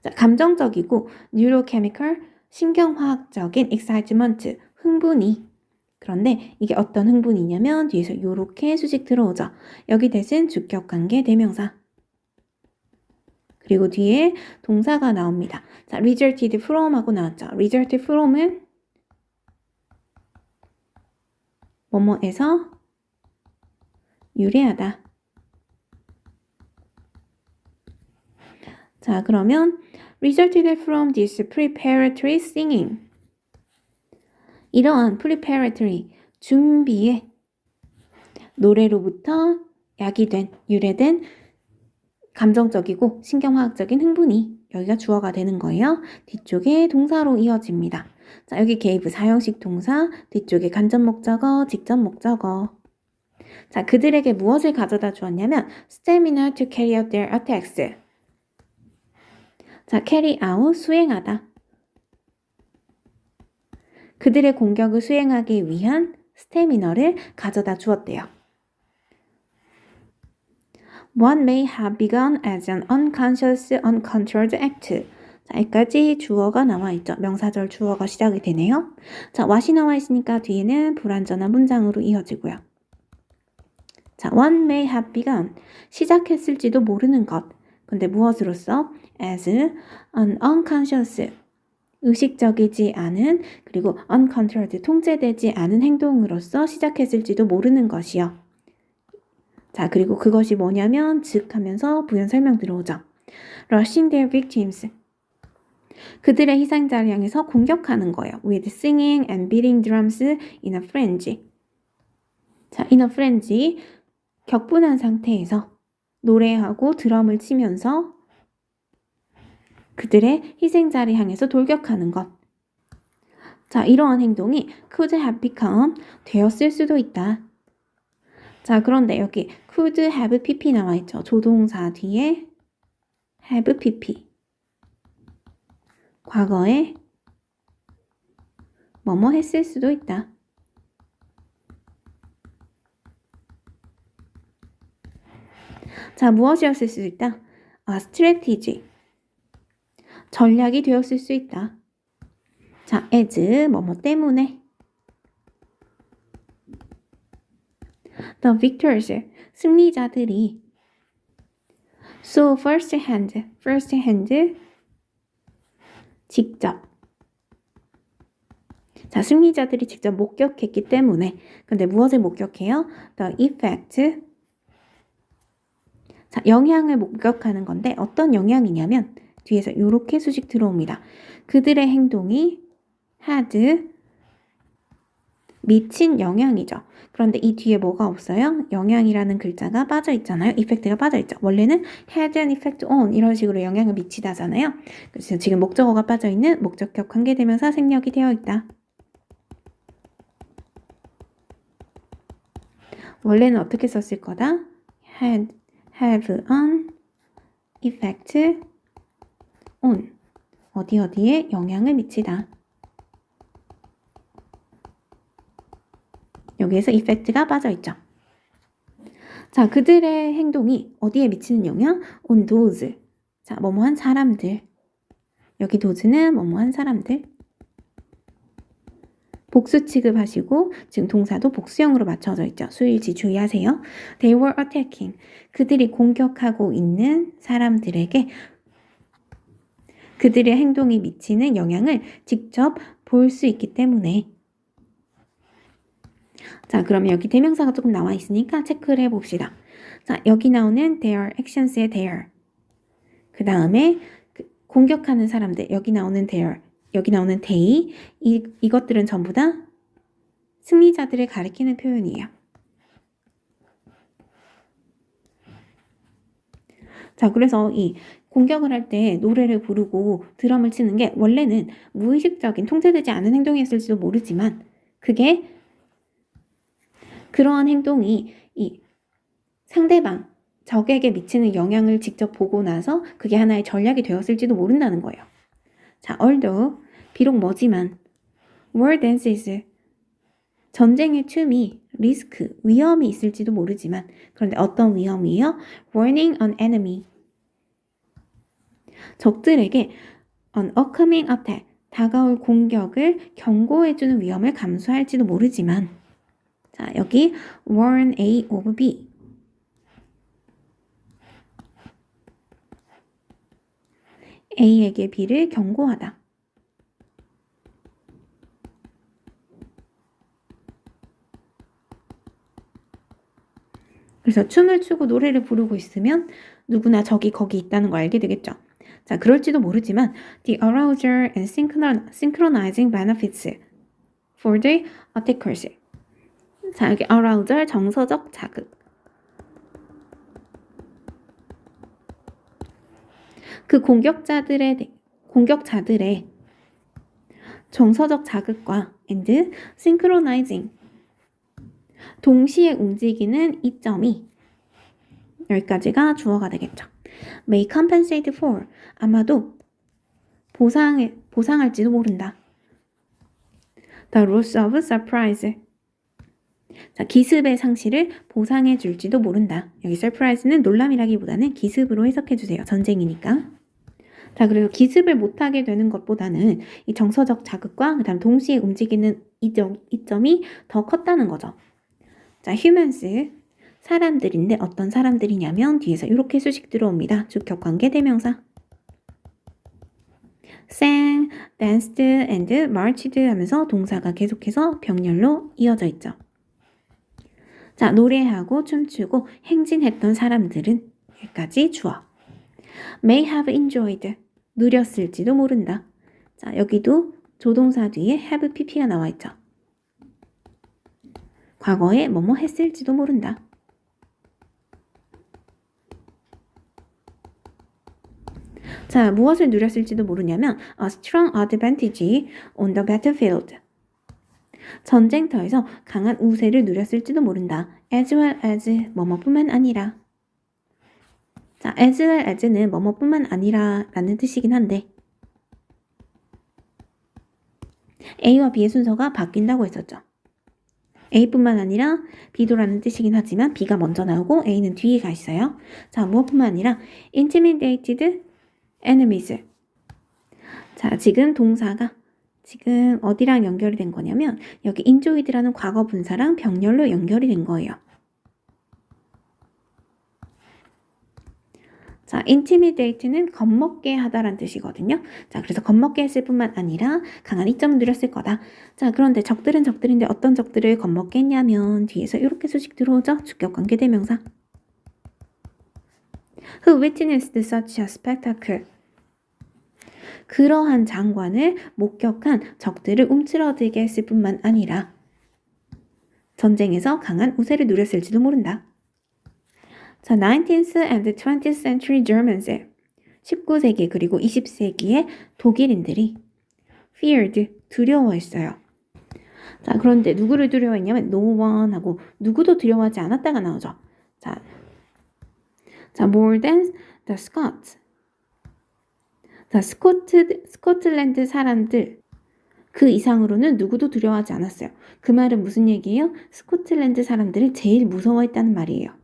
자, 감정적이고 neurochemical, 신경화학적인 excitement, 흥분이. 그런데 이게 어떤 흥분이냐면 뒤에서 이렇게 수식 들어오죠. 여기 대신 주격관계 대명사. 그리고 뒤에 동사가 나옵니다. 자, resulted from 하고 나왔죠. result from은 뭐뭐에서 유래하다. 자, 그러면 resulted from this preparatory singing. 이러한 preparatory, 준비의 노래로부터 야기된, 유래된 감정적이고 신경화학적인 흥분이 여기가 주어가 되는 거예요. 뒤쪽에 동사로 이어집니다. 자, 여기 gave 사형식 동사, 뒤쪽에 간접 목적어, 직접 목적어. 자, 그들에게 무엇을 가져다 주었냐면 stamina to carry out their attacks. 자, carry out, 수행하다. 그들의 공격을 수행하기 위한 스태미너를 가져다 주었대요. What may have begun as an unconscious, uncontrolled act. 자, 여기까지 주어가 나와 있죠. 명사절 주어가 시작이 되네요. 자, what이 나와 있으니까 뒤에는 불완전한 문장으로 이어지고요. 자, what may have begun. 시작했을지도 모르는 것. 근데 무엇으로써? As an unconscious. 의식적이지 않은 그리고 uncontrolled. 통제되지 않은 행동으로서 시작했을지도 모르는 것이요. 자, 그리고 그것이 뭐냐면 즉 하면서 부연 설명 들어오죠. Rushing their victims. 그들의 희생자를 향해서 공격하는 거예요. With singing and beating drums in a frenzy. 자, in a frenzy. 격분한 상태에서 노래하고 드럼을 치면서 그들의 희생자를 향해서 돌격하는 것. 자, 이러한 행동이 could have become 되었을 수도 있다. 자, 그런데 여기 could have pp 나와 있죠. 조동사 뒤에 have pp. 과거에 뭐뭐 했을 수도 있다. 자, 무엇이었을 수 있다? strategy. 전략이 되었을 수 있다. 자, as 뭐뭐 때문에. The victors, 승리자들이 so first hand, 직접 자, 승리자들이 직접 목격했기 때문에. 근데 무엇을 목격해요? The effect. 자, 영향을 목격하는 건데 어떤 영향이냐면 뒤에서 이렇게 수식 들어옵니다. 그들의 행동이 had 미친 영향이죠. 그런데 이 뒤에 뭐가 없어요? 영향이라는 글자가 빠져 있잖아요. 이펙트가 빠져 있죠. 원래는 had an effect on 이런 식으로 영향을 미치다잖아요. 그래서 지금 목적어가 빠져 있는 목적격 관계대명사 생략이 되어 있다. 원래는 어떻게 썼을 거다? have an effect on 어디에 영향을 미치다. 여기에서 effect가 빠져 있죠. 자, 그들의 행동이 어디에 미치는 영향? on those. 자, 뭐뭐한 사람들. 여기 those는 뭐뭐한 사람들. 복수 취급하시고 지금 동사도 복수형으로 맞춰져 있죠. 수일지 주의하세요. They were attacking. 그들이 공격하고 있는 사람들에게 그들의 행동이 미치는 영향을 직접 볼 수 있기 때문에. 자, 그럼 여기 대명사가 조금 나와 있으니까 체크를 해봅시다. 자, 여기 나오는 their actions의 their. 그 다음에 공격하는 사람들. 여기 나오는 their. 여기 나오는 they. 이것들은 전부 다 승리자들을 가리키는 표현이에요. 자, 그래서 이 공격을 할 때 노래를 부르고 드럼을 치는 게 원래는 무의식적인 통제되지 않은 행동이었을지도 모르지만 그게 그러한 행동이 이 상대방, 적에게 미치는 영향을 직접 보고 나서 그게 하나의 전략이 되었을지도 모른다는 거예요. 자, although, 비록 뭐지만 war dances, 전쟁의 춤이 리스크, 위험이 있을지도 모르지만 그런데 어떤 위험이에요? warning an enemy, 적들에게 an upcoming attack, 다가올 공격을 경고해주는 위험을 감수할지도 모르지만 자, 여기 warn A of B. A에게 B를 경고하다. 그래서 춤을 추고 노래를 부르고 있으면 누구나 적이 거기 있다는 걸 알게 되겠죠. 자, 그럴지도 모르지만 the arousal and synchronizing benefits for the attackers. 자, 여기 arousal, 정서적 자극. 그 공격자들의 정서적 자극과 and synchronizing, 동시에 움직이는 이점이 여기까지가 주어가 되겠죠. may compensate for, 아마도 보상할지도 모른다. the loss of surprise, 자, 기습의 상실을 보상해 줄지도 모른다. 여기 surprise는 놀람이라기보다는 기습으로 해석해 주세요. 전쟁이니까. 자, 그래서 기습을 못하게 되는 것보다는 이 정서적 자극과 그다음 동시에 움직이는 이점이 더 컸다는 거죠. 자, humans, 사람들인데 어떤 사람들이냐면 뒤에서 이렇게 수식 들어옵니다. 주격 관계 대명사. sang, danced, and marched 하면서 동사가 계속해서 병렬로 이어져 있죠. 자, 노래하고 춤추고 행진했던 사람들은 여기까지 주어. may have enjoyed, 누렸을지도 모른다. 자, 여기도 조동사 뒤에 have pp가 나와 있죠. 과거에 뭐뭐 했을지도 모른다. 자, 무엇을 누렸을지도 모르냐면 a strong advantage on the battlefield. 전쟁터에서 강한 우세를 누렸을지도 모른다. as well as 뭐뭐뿐만 아니라. 자, as well as는 뭐뭐뿐만 아니라 라는 뜻이긴 한데 A와 B의 순서가 바뀐다고 했었죠. A뿐만 아니라 B도라는 뜻이긴 하지만 B가 먼저 나오고 A는 뒤에 가 있어요. 자, 무엇뿐만 아니라 intimidated enemies. 자, 지금 동사가 지금 어디랑 연결이 된 거냐면 여기 enjoyed라는 과거 분사랑 병렬로 연결이 된 거예요. 자, intimidate는 겁먹게 하다란 뜻이거든요. 자, 그래서 겁먹게 했을 뿐만 아니라 강한 이점을 누렸을 거다. 자, 그런데 적들은 적들인데 어떤 적들을 겁먹게 했냐면 뒤에서 이렇게 수식 들어오죠. 주격 관계 대명사. Who witnessed such a spectacle? 그러한 장관을 목격한 적들을 움츠러들게 했을 뿐만 아니라 전쟁에서 강한 우세를 누렸을지도 모른다. 자, 19th and 20th century Germans 19세기 그리고 20세기의 독일인들이 feared 두려워했어요. 자, 그런데 누구를 두려워했냐면 no one 하고 누구도 두려워하지 않았다가 나오죠. 자, more than the Scots. 자, 스코틀랜드 사람들 그 이상으로는 누구도 두려워하지 않았어요. 그 말은 무슨 얘기예요? 스코틀랜드 사람들을 제일 무서워했다는 말이에요.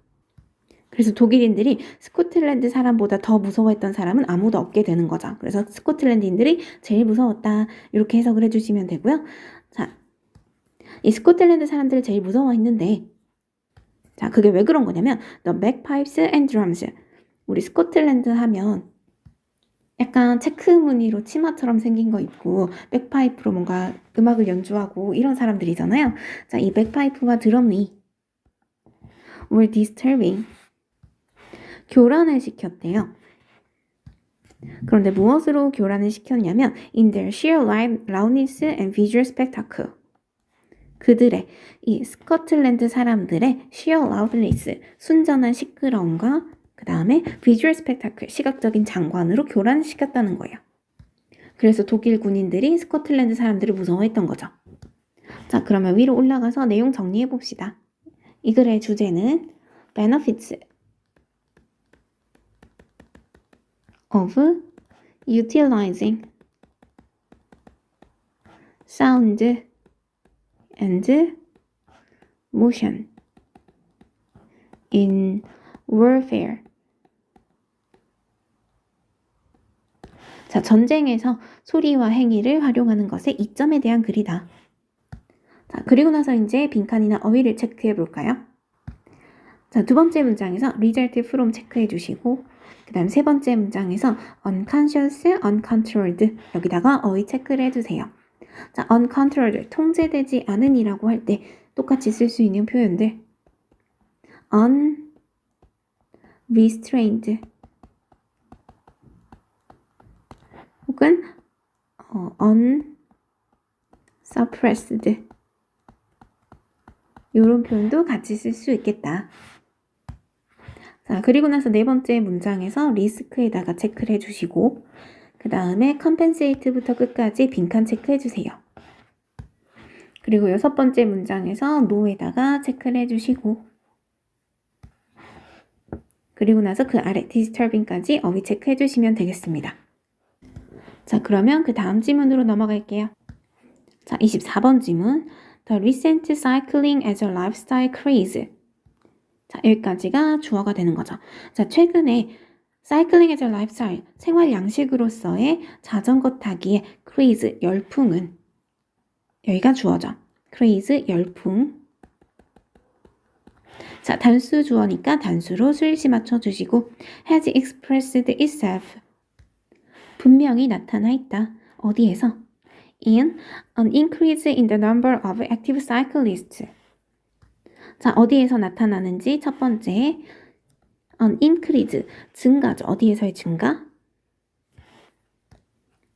그래서 독일인들이 스코틀랜드 사람보다 더 무서워했던 사람은 아무도 없게 되는 거죠. 그래서 스코틀랜드인들이 제일 무서웠다. 이렇게 해석을 해주시면 되고요. 자, 이 스코틀랜드 사람들을 제일 무서워했는데 자, 그게 왜 그런 거냐면 The bagpipes and drums. 우리 스코틀랜드 하면 약간 체크 무늬로 치마처럼 생긴 거 입고 백파이프로 뭔가 음악을 연주하고 이런 사람들이잖아요. 자, 이 백파이프와 드럼이 were disturbing. 교란을 시켰대요. 그런데 무엇으로 교란을 시켰냐면 in their sheer loudness and visual spectacle. 그들의 이 스코틀랜드 사람들의 sheer loudness, 순전한 시끄러움과 그 다음에 visual spectacle, 시각적인 장관으로 교란시켰다는 거예요. 그래서 독일 군인들이 스코틀랜드 사람들을 무서워했던 거죠. 자, 그러면 위로 올라가서 내용 정리해 봅시다. 이 글의 주제는 benefits of utilizing sound and motion in warfare. 자, 전쟁에서 소리와 행위를 활용하는 것의 이점에 대한 글이다. 자, 그리고 나서 이제 빈칸이나 어휘를 체크해 볼까요? 자, 두 번째 문장에서 result from 체크해 주시고 그 다음 세 번째 문장에서 unconscious, uncontrolled 여기다가 어휘 체크를 해주세요. 자, uncontrolled, 통제되지 않은이라고 할 때 똑같이 쓸 수 있는 표현들 unrestrained 혹은 unsuppressed 이런 표현도 같이 쓸 수 있겠다. 자, 그리고 나서 네 번째 문장에서 리스크에다가 체크를 해주시고 그 다음에 compensate부터 끝까지 빈칸 체크해 주세요. 그리고 여섯 번째 문장에서 no에다가 체크를 해주시고 그리고 나서 그 아래 disturbing까지 어휘 체크해 주시면 되겠습니다. 자, 그러면 그 다음 지문으로 넘어갈게요. 자, 24번 지문. The recent cycling as a lifestyle craze. 자, 여기까지가 주어가 되는 거죠. 자, 최근에 cycling as a lifestyle, 생활 양식으로서의 자전거 타기의 craze, 열풍은 여기가 주어죠. craze, 열풍. 자, 단수 주어니까 단수로 수일시 맞춰주시고 has expressed itself. 분명히 나타나 있다. 어디에서? In an increase in the number of active cyclists. 자, 어디에서 나타나는지 첫 번째 an increase, 증가죠. 어디에서의 증가?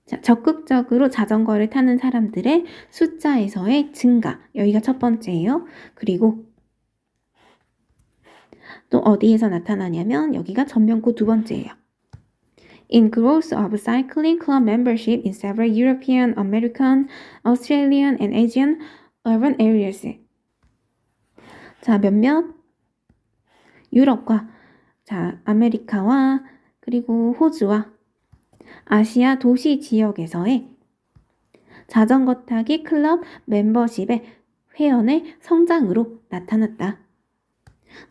자, 적극적으로 자전거를 타는 사람들의 숫자에서의 증가. 여기가 첫 번째예요. 그리고 또 어디에서 나타나냐면 여기가 전면구 두 번째예요. In growth of cycling club membership in several European, American, Australian, and Asian urban areas. 자, 몇몇 유럽과 자, 아메리카와 그리고 호주와 아시아 도시 지역에서의 자전거 타기 클럽 멤버십의 회원의 성장으로 나타났다.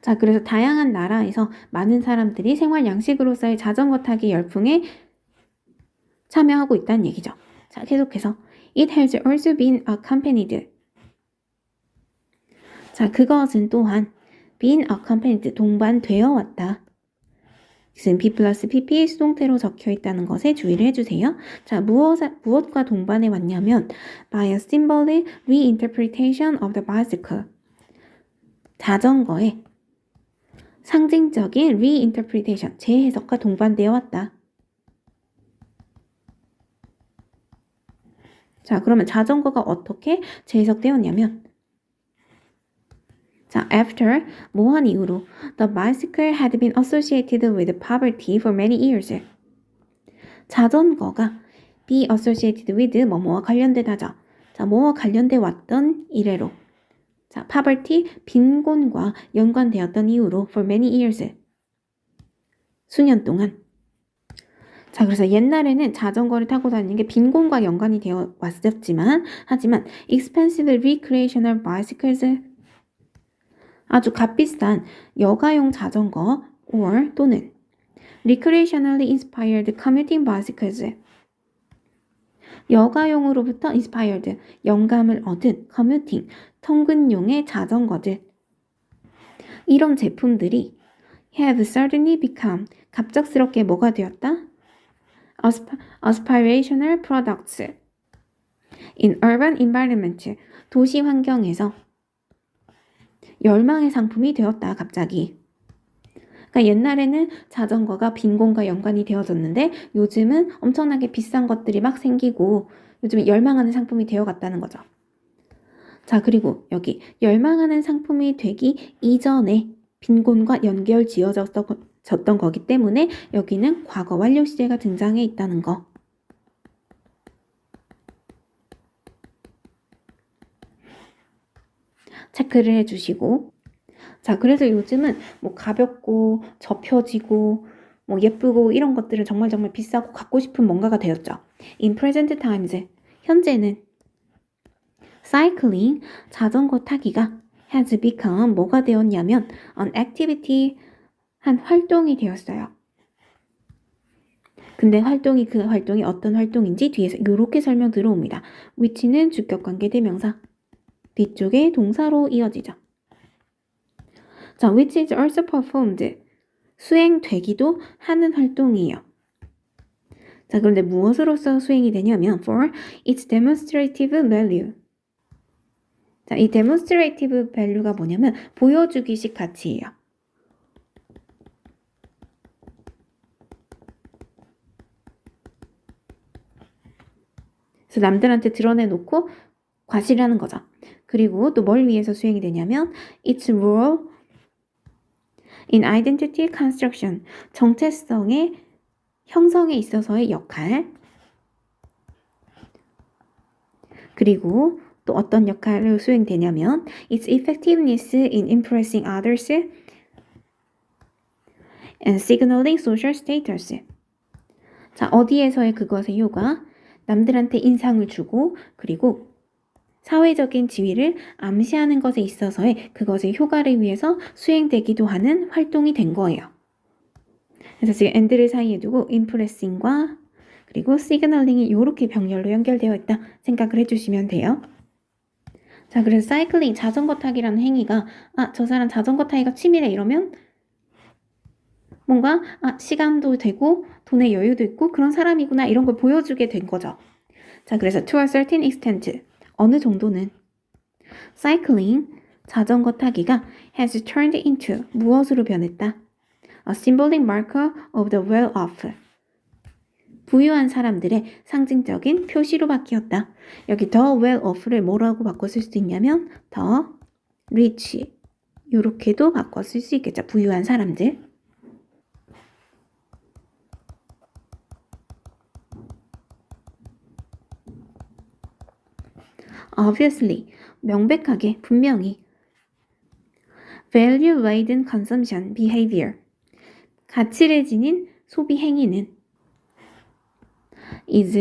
자, 그래서 다양한 나라에서 많은 사람들이 생활 양식으로서의 자전거 타기 열풍에 참여하고 있다는 얘기죠. 자, 계속해서 It has also been accompanied. 자, 그것은 또한 been accompanied, 동반되어 왔다. 지금 be 플러스 pp 수동태로 적혀 있다는 것에 주의를 해주세요. 자, 무엇과 동반해 왔냐면 by a symbolic reinterpretation of the bicycle. 자전거의 상징적인 reinterpretation, 재해석과 동반되어 왔다. 자, 그러면 자전거가 어떻게 재해석되었냐면 자, after, 뭐한 이후로 the bicycle had been associated with poverty for many years. 자전거가 be associated with 뭐뭐와 관련되다죠. 자, 뭐와 관련돼 왔던 이래로 자, poverty, 빈곤과 연관되었던 이유로 for many years. 수년 동안. 자, 그래서 옛날에는 자전거를 타고 다니는 게 빈곤과 연관이 되어 왔었지만, 하지만 expensive recreational bicycles, 아주 값비싼 여가용 자전거 or 또는 recreationally inspired commuting bicycles, 여가용으로부터 inspired, 영감을 얻은 commuting, 통근용의 자전거들, 이런 제품들이 have suddenly become, 갑작스럽게 뭐가 되었다? aspirational products in urban environment, 도시 환경에서 열망의 상품이 되었다, 갑자기. 그러니까 옛날에는 자전거가 빈곤과 연관이 되어졌는데 요즘은 엄청나게 비싼 것들이 막 생기고 요즘에 열망하는 상품이 되어갔다는 거죠. 자, 그리고 여기 열망하는 상품이 되기 이전에 빈곤과 연결 지어졌던 거기 때문에 여기는 과거 완료 시제가 등장해 있다는 거. 체크를 해주시고, 자, 그래서 요즘은 뭐 가볍고 접혀지고 뭐 예쁘고 이런 것들은 정말 비싸고 갖고 싶은 뭔가가 되었죠. In present times, 현재는 cycling, 자전거 타기가 has become 뭐가 되었냐면 an activity, 한 활동이 되었어요. 근데 그 활동이 어떤 활동인지 뒤에서 이렇게 설명 들어옵니다. which는 주격관계 대명사, 뒤쪽에 동사로 이어지죠. 자, which is also performed, 수행되기도 하는 활동이에요. 자, 그런데 무엇으로서 수행이 되냐면 for its demonstrative value. 자, 이 demonstrative value가 뭐냐면 보여주기식 가치예요. 그래서 남들한테 드러내놓고 과시를 하는 거죠. 그리고 또 뭘 위해서 수행이 되냐면 its role in identity construction, 정체성의 형성에 있어서의 역할, 그리고 또 어떤 역할을 수행되냐면 its effectiveness in impressing others and signaling social status. 자, 어디에서의 그것의 효과? 남들한테 인상을 주고 그리고 사회적인 지위를 암시하는 것에 있어서의 그것의 효과를 위해서 수행되기도 하는 활동이 된 거예요. 그래서 지금 and를 사이에 두고 impressing과 그리고 signaling이 이렇게 병렬로 연결되어 있다 생각을 해주시면 돼요. 자, 그래서 사이클링, 자전거 타기라는 행위가 저 사람 자전거 타기가 취미래 이러면 뭔가 시간도 되고 돈의 여유도 있고 그런 사람이구나 이런 걸 보여주게 된 거죠. 자, 그래서 to a certain extent, 어느 정도는 cycling, 자전거 타기가 has turned into, 무엇으로 변했다? A symbolic marker of the well-off, 부유한 사람들의 상징적인 표시로 바뀌었다. 여기 the well-off를 뭐라고 바꿔 쓸 수 있냐면 the rich, 이렇게도 바꿔 쓸 수 있겠죠. 부유한 사람들. Obviously, 명백하게, 분명히 value-laden consumption behavior, 가치를 지닌 소비 행위는 is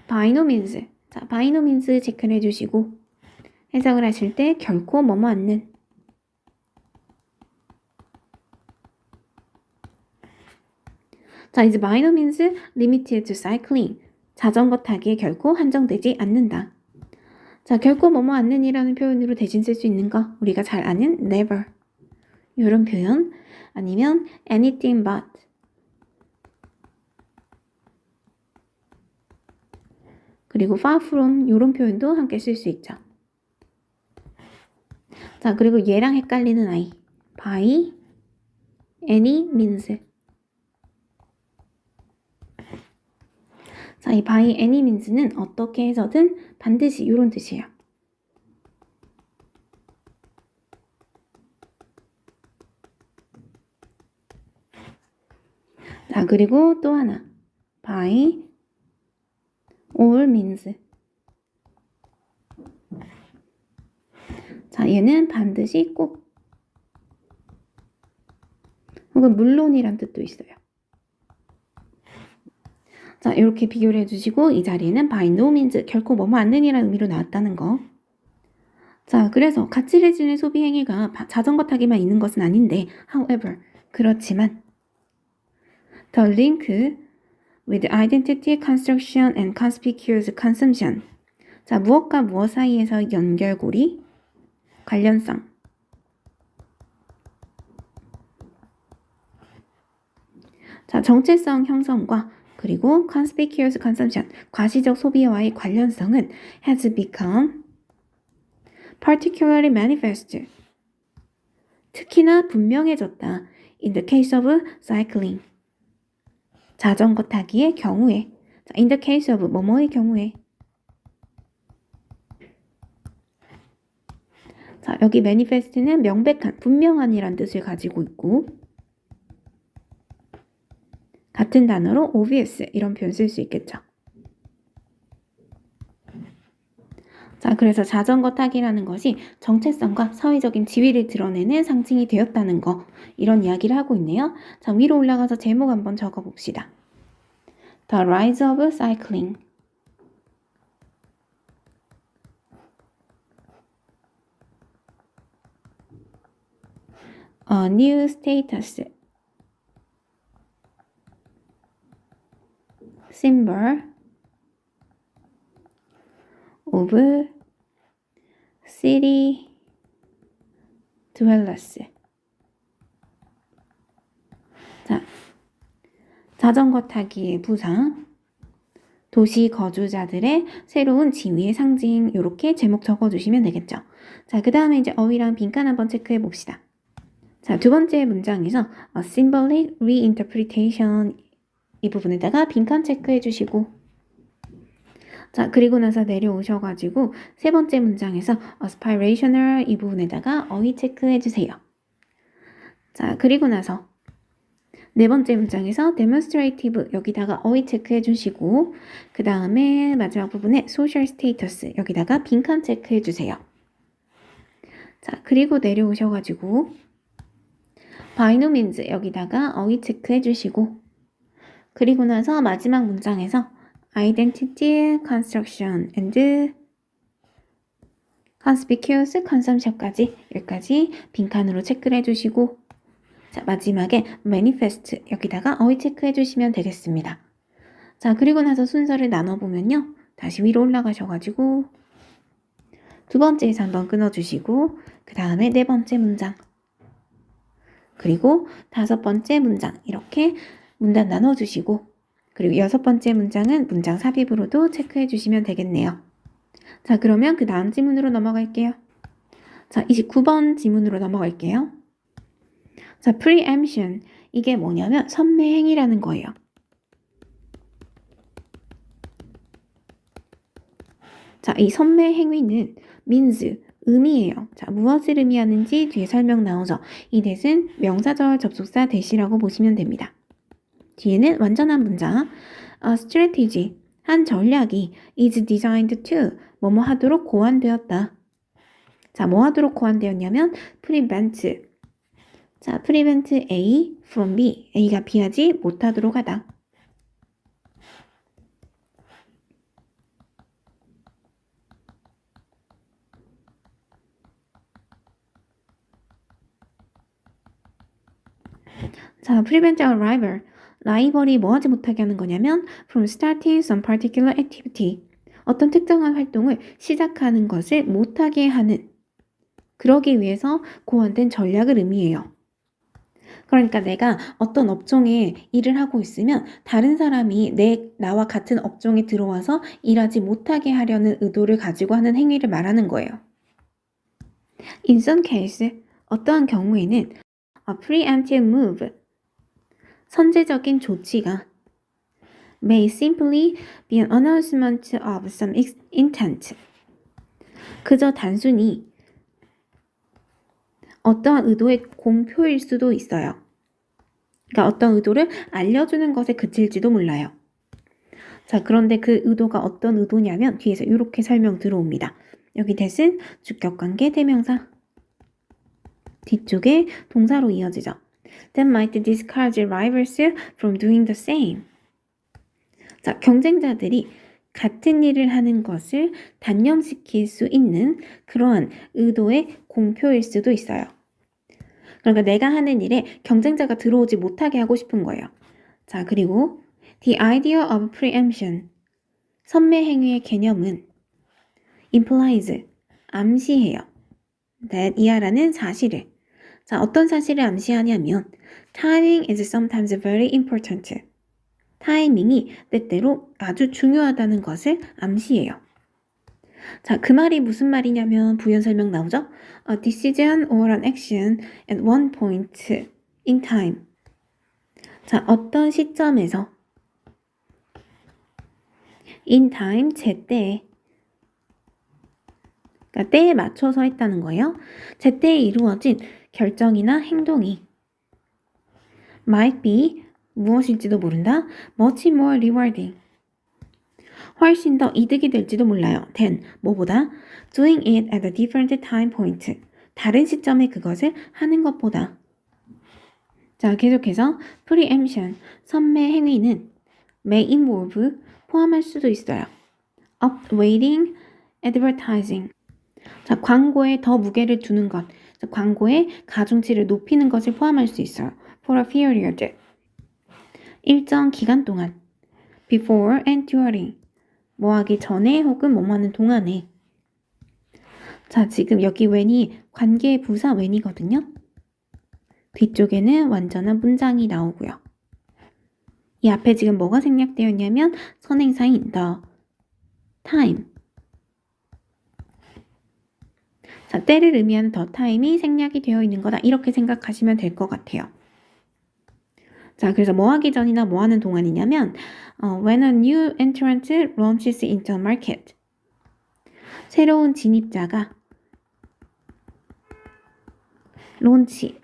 by no means, 자, by no means 체크를 해주시고 해석을 하실 때 결코 뭐뭐 않는, 자, is by no means limited to cycling, 자전거 타기에 결코 한정되지 않는다. 자, 결코 뭐뭐 않는이라는 표현으로 대신 쓸 수 있는 거 우리가 잘 아는 never, 이런 표현, 아니면 anything but, 그리고 far from 이런 표현도 함께 쓸 수 있죠. 자, 그리고 얘랑 헷갈리는 아이. by any means. 자, 이 by any means는 어떻게 해서든 반드시 이런 뜻이에요. 자, 그리고 또 하나. by all means. 자, 얘는 반드시 꼭 혹은 물론이란 뜻도 있어요. 자, 이렇게 비교를 해주시고 이 자리에는 by no means 결코 뭐뭐 않는이라는 의미로 나왔다는 거. 자, 그래서 가치를 지닌 소비 행위가 자전거 타기만 있는 것은 아닌데 however, 그렇지만 the link with identity construction and conspicuous consumption. 자, 무엇과 무엇 사이에서 연결고리, 관련성. 자, 정체성 형성과 그리고 conspicuous consumption, 과시적 소비와의 관련성은 has become particularly manifest. 특히나 분명해졌다. In the case of cycling. 자전거 타기의 경우에. 자, in the case of 뭐뭐의 경우에. 자, 여기 manifest는 명백한, 분명한이란 뜻을 가지고 있고 같은 단어로 obvious 이런 표현 쓸 수 있겠죠. 자, 그래서 자전거 타기라는 것이 정체성과 사회적인 지위를 드러내는 상징이 되었다는 거, 이런 이야기를 하고 있네요. 자, 위로 올라가서 제목 한번 적어봅시다. The Rise of Cycling. A new status. Symbol of city dwellers. 자, 자전거 타기의 부상, 도시 거주자들의 새로운 지위의 상징, 이렇게 제목 적어주시면 되겠죠. 자, 그 다음에 이제 어휘랑 빈칸 한번 체크해 봅시다. 자, 두 번째 문장에서 a symbolic reinterpretation 이 부분에다가 빈칸 체크해 주시고, 자, 그리고 나서 내려오셔가지고 세 번째 문장에서 aspirational 이 부분에다가 어휘 체크해 주세요. 자, 그리고 나서 네 번째 문장에서 demonstrative 여기다가 어휘 체크해 주시고, 그 다음에 마지막 부분에 social status 여기다가 빈칸 체크해 주세요. 자, 그리고 내려오셔가지고 by no means 여기다가 어휘 체크해 주시고, 그리고 나서 마지막 문장에서 identity construction and conspicuous consumption까지 여기까지 빈칸으로 체크를 해주시고, 자, 마지막에 manifest 여기다가 어휘 체크해 주시면 되겠습니다. 자, 그리고 나서 순서를 나눠보면요, 다시 위로 올라가셔가지고 두 번째에서 한번 끊어주시고, 그 다음에 네 번째 문장, 그리고 다섯 번째 문장 이렇게 문단 나눠주시고, 그리고 여섯 번째 문장은 문장 삽입으로도 체크해 주시면 되겠네요. 자, 그러면 그 다음 지문으로 넘어갈게요. 자, 29번 지문으로 넘어갈게요. 자, preemption 이게 뭐냐면 선매행위라는 거예요. 자, 이 선매행위는 means 의미예요. 자, 무엇을 의미하는지 뒤에 설명 나오죠. 이 that은 명사절 접속사 that이라고 보시면 됩니다. 뒤에는 완전한 문장, a strategy, 한 전략이 is designed to, 뭐뭐 하도록 고안되었다. 자, 뭐 하도록 고안되었냐면 prevent, 자, prevent A from B, A가 B하지 못하도록 하다. 자, prevent a rival, 라이벌이 뭐 하지 못하게 하는 거냐면 from starting some particular activity, 어떤 특정한 활동을 시작하는 것을 못하게 하는, 그러기 위해서 고안된 전략을 의미해요. 그러니까 내가 어떤 업종에 일을 하고 있으면 다른 사람이 나와 같은 업종에 들어와서 일하지 못하게 하려는 의도를 가지고 하는 행위를 말하는 거예요. In some cases, 어떠한 경우에는 a preemptive move, 선제적인 조치가 may simply be an announcement of some intent. 그저 단순히 어떠한 의도의 공표일 수도 있어요. 그러니까 어떤 의도를 알려주는 것에 그칠지도 몰라요. 자, 그런데 그 의도가 어떤 의도냐면 뒤에서 이렇게 설명 들어옵니다. 여기 that은 주격관계 대명사. 뒤쪽에 동사로 이어지죠. That might discourage rivals from doing the same. 자, 경쟁자들이 같은 일을 하는 것을 단념시킬 수 있는 그러한 의도의 공표일 수도 있어요. 그러니까 내가 하는 일에 경쟁자가 들어오지 못하게 하고 싶은 거예요. 자, 그리고 the idea of preemption, 선매 행위의 개념은 implies, 암시해요. that 이하라는 사실을. 자, 어떤 사실을 암시하냐면 timing is sometimes very important. 타이밍이 때때로 아주 중요하다는 것을 암시해요. 자, 그 말이 무슨 말이냐면 부연 설명 나오죠? A decision or an action at one point in time. 자, 어떤 시점에서 in time, 제때에 그러니까 때에 맞춰서 했다는 거예요. 제때에 이루어진 결정이나 행동이 might be 무엇일지도 모른다. much more rewarding. 훨씬 더 이득이 될지도 몰라요. than 뭐보다 doing it at a different time point. 다른 시점에 그것을 하는 것보다. 자, 계속해서 preemption, 선매 행위는 may involve, 포함할 수도 있어요. upweighting, advertising. 자, 광고에 더 무게를 두는 것. 자, 광고의 가중치를 높이는 것을 포함할 수 있어요. for a period. 일정 기간 동안. before and during. 뭐 하기 전에 혹은 뭐 하는 동안에. 자, 지금 여기 when이 관계 부사 when이거든요. 뒤쪽에는 완전한 문장이 나오고요. 이 앞에 지금 뭐가 생략되어 있냐면 선행사인 the time. 자, 때를 의미하는 the time이 생략이 되어 있는 거다. 이렇게 생각하시면 될 것 같아요. 자, 그래서 뭐 하기 전이나 뭐 하는 동안이냐면 when a new entrant launches into a market. 새로운 진입자가 론치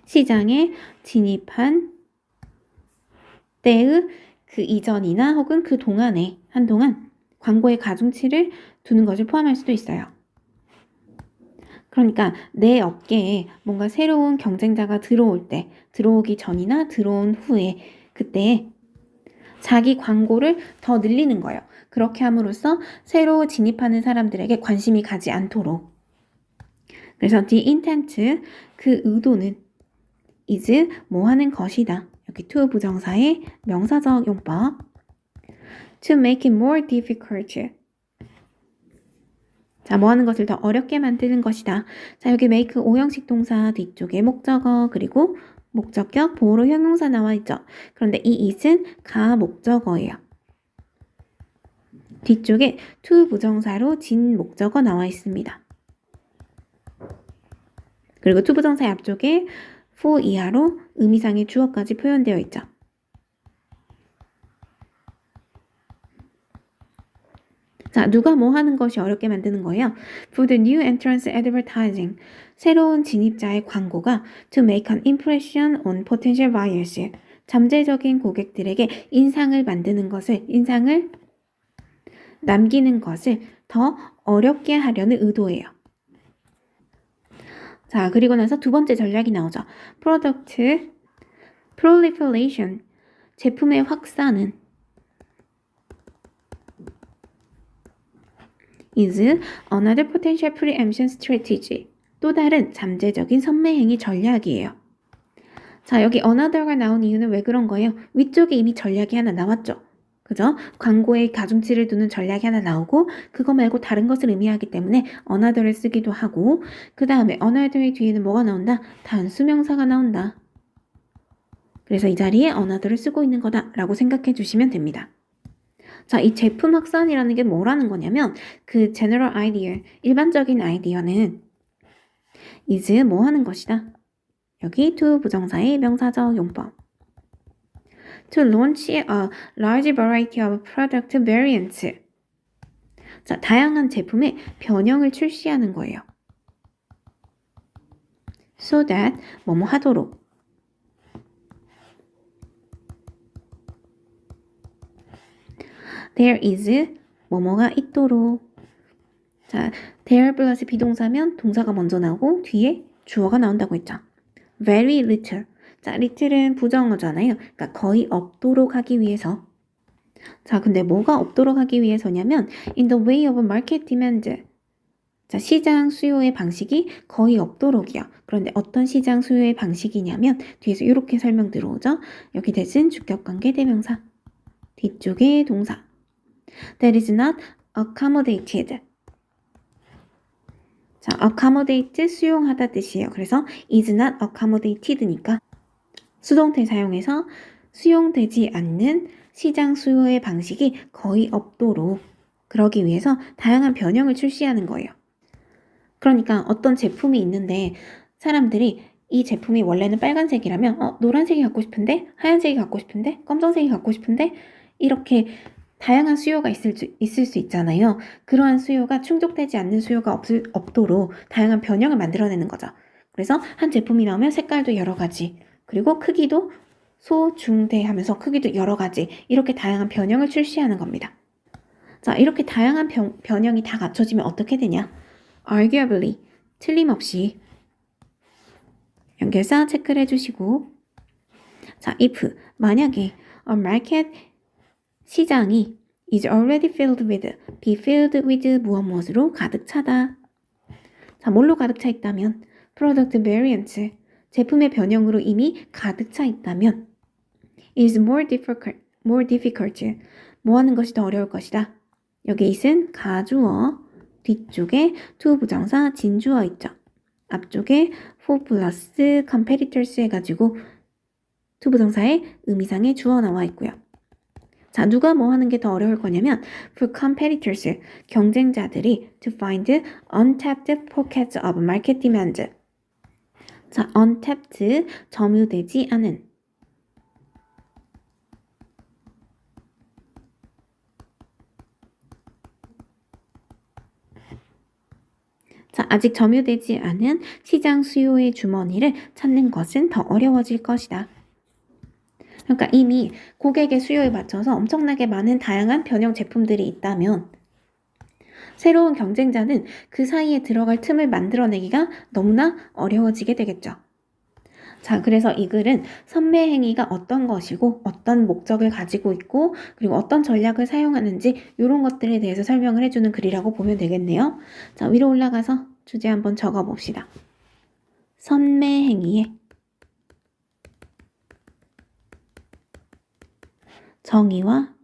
시장에 진입한 때의 그 이전이나 혹은 그 동안에 한동안 광고의 가중치를 두는 것을 포함할 수도 있어요. 그러니까 내 업계에 뭔가 새로운 경쟁자가 들어올 때, 들어오기 전이나 들어온 후에 그때 자기 광고를 더 늘리는 거예요. 그렇게 함으로써 새로 진입하는 사람들에게 관심이 가지 않도록. 그래서 the intent, 그 의도는 is 뭐 하는 것이다. 여기 to 부정사의 명사적 용법. to make it more difficult. 자, 뭐 하는 것을 더 어렵게 만드는 것이다. 자, 여기 make 오형식 동사 뒤쪽에 목적어 그리고 목적격 보호로 형용사 나와 있죠. 그런데 이 is은 가 목적어예요. 뒤쪽에 to 부정사로 진 목적어 나와 있습니다. 그리고 to 부정사의 앞쪽에 for 이하로 의미상의 주어까지 표현되어 있죠. 자, 누가 뭐 하는 것이 어렵게 만드는 거예요? For the new entrance advertising. 새로운 진입자의 광고가 to make an impression on potential buyers. 잠재적인 고객들에게 인상을 만드는 것을, 인상을 남기는 것을 더 어렵게 하려는 의도예요. 자, 그리고 나서 두 번째 전략이 나오죠. Product proliferation. 제품의 확산은 is another potential preemption strategy. 또 다른 잠재적인 선매행위 전략이에요. 자, 여기 another가 나온 이유는 왜 그런 거예요? 위쪽에 이미 전략이 하나 나왔죠. 그죠? 광고에 가중치를 두는 전략이 하나 나오고 그거 말고 다른 것을 의미하기 때문에 another를 쓰기도 하고 그 다음에 another의 뒤에는 뭐가 나온다? 단수명사가 나온다. 그래서 이 자리에 another를 쓰고 있는 거다라고 생각해 주시면 됩니다. 자, 이 제품 확산이라는 게 뭐라는 거냐면 그 general idea, 일반적인 아이디어는 is 뭐 하는 것이다. 여기 to 부정사의 명사적 용법. To launch a large variety of product variants. 자, 다양한 제품의 변형을 출시하는 거예요. So that 뭐뭐 하도록. There is 뭐뭐가 있도록. 자, there 플러스 비동사면 동사가 먼저 나오고 뒤에 주어가 나온다고 했죠. Very little. 자, little은 부정어잖아요. 그러니까 거의 없도록 하기 위해서. 자, 근데 뭐가 없도록 하기 위해서냐면 in the way of market demand. 자, 시장 수요의 방식이 거의 없도록이요. 그런데 어떤 시장 수요의 방식이냐면 뒤에서 이렇게 설명 들어오죠. 여기 대신 주격관계 대명사. 뒤쪽에 동사. That is not accommodated. 자, accommodate 수용하다 뜻이에요. 그래서 is not accommodated니까 수동태 사용해서 수용되지 않는 시장 수요의 방식이 거의 없도록 그러기 위해서 다양한 변형을 출시하는 거예요. 그러니까 어떤 제품이 있는데 사람들이 이 제품이 원래는 빨간색이라면 노란색이 갖고 싶은데 하얀색이 갖고 싶은데 검정색이 갖고 싶은데 이렇게 다양한 수요가 있을 수 있잖아요. 그러한 수요가 충족되지 않는 수요가 없도록 다양한 변형을 만들어내는 거죠. 그래서 한 제품이 나오면 색깔도 여러 가지 그리고 크기도 소, 중, 대 하면서 크기도 여러 가지 이렇게 다양한 변형을 출시하는 겁니다. 자, 이렇게 다양한 변형이 다 갖춰지면 어떻게 되냐? arguably, 틀림없이 연결사 체크를 해주시고 자, if, 만약에 a market, 시장이 is already filled with, be filled with 무엇으로 가득 차다. 자, 뭘로 가득 차 있다면 product variants, 제품의 변형으로 이미 가득 차 있다면 is more difficult, 뭐 하는 것이 더 어려울 것이다. 여기 is은 가주어, 뒤쪽에 to 부정사 진주어 있죠. 앞쪽에 for plus competitors 해가지고 to 부정사의 의미상의 주어 나와 있고요. 자, 누가 뭐 하는 게 더 어려울 거냐면 for competitors, 경쟁자들이 to find untapped pockets of market demand. 자, untapped, 점유되지 않은. 자, 아직 점유되지 않은 시장 수요의 주머니를 찾는 것은 더 어려워질 것이다. 그러니까 이미 고객의 수요에 맞춰서 엄청나게 많은 다양한 변형 제품들이 있다면 새로운 경쟁자는 그 사이에 들어갈 틈을 만들어내기가 너무나 어려워지게 되겠죠. 자, 그래서 이 글은 선매 행위가 어떤 것이고 어떤 목적을 가지고 있고 그리고 어떤 전략을 사용하는지 이런 것들에 대해서 설명을 해주는 글이라고 보면 되겠네요. 자, 위로 올라가서 주제 한번 적어봅시다. 선매 행위의 정의와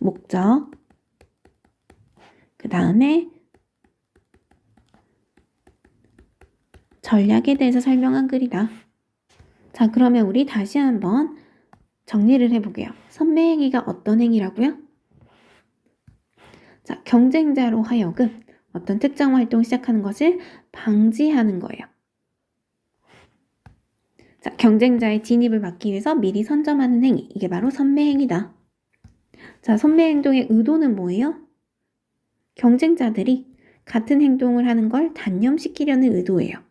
목적, 그 다음에 전략에 대해서 설명한 글이다. 자, 그러면 우리 다시 한번 정리를 해보게요. 선매 행위가 어떤 행위라고요? 자, 경쟁자로 하여금 어떤 특정 활동을 시작하는 것을 방지하는 거예요. 자, 경쟁자의 진입을 막기 위해서 미리 선점하는 행위. 이게 바로 선매 행위다. 자, 선매 행동의 의도는 뭐예요? 경쟁자들이 같은 행동을 하는 걸 단념시키려는 의도예요.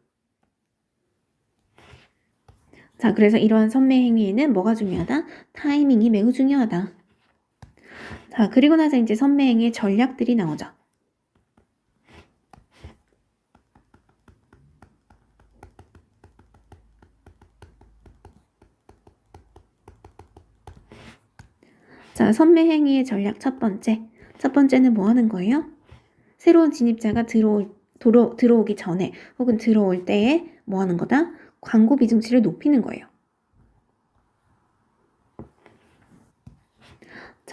자, 그래서 이러한 선매 행위에는 뭐가 중요하다? 타이밍이 매우 중요하다. 자, 그리고 나서 이제 선매 행위의 전략들이 나오죠. 자, 선매 행위의 전략 첫 번째는 뭐 하는 거예요? 새로운 진입자가 들어오기 전에 혹은 들어올 때에 뭐 하는 거다? 광고 비중치를 높이는 거예요.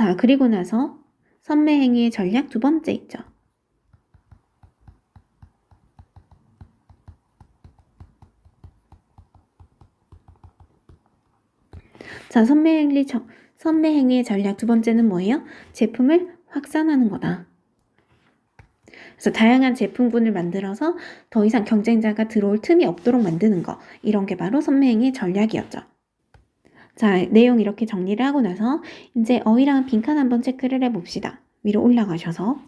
자, 그리고 나서 선매행위의 전략 두 번째 있죠. 자, 선매행위의 전략 두 번째는 뭐예요? 제품을 확산하는 거다. 그래서 다양한 제품군을 만들어서 더 이상 경쟁자가 들어올 틈이 없도록 만드는 거. 이런 게 바로 선매행위의 전략이었죠. 자, 내용 이렇게 정리를 하고 나서 이제 어휘랑 빈칸 한번 체크를 해봅시다. 위로 올라가셔서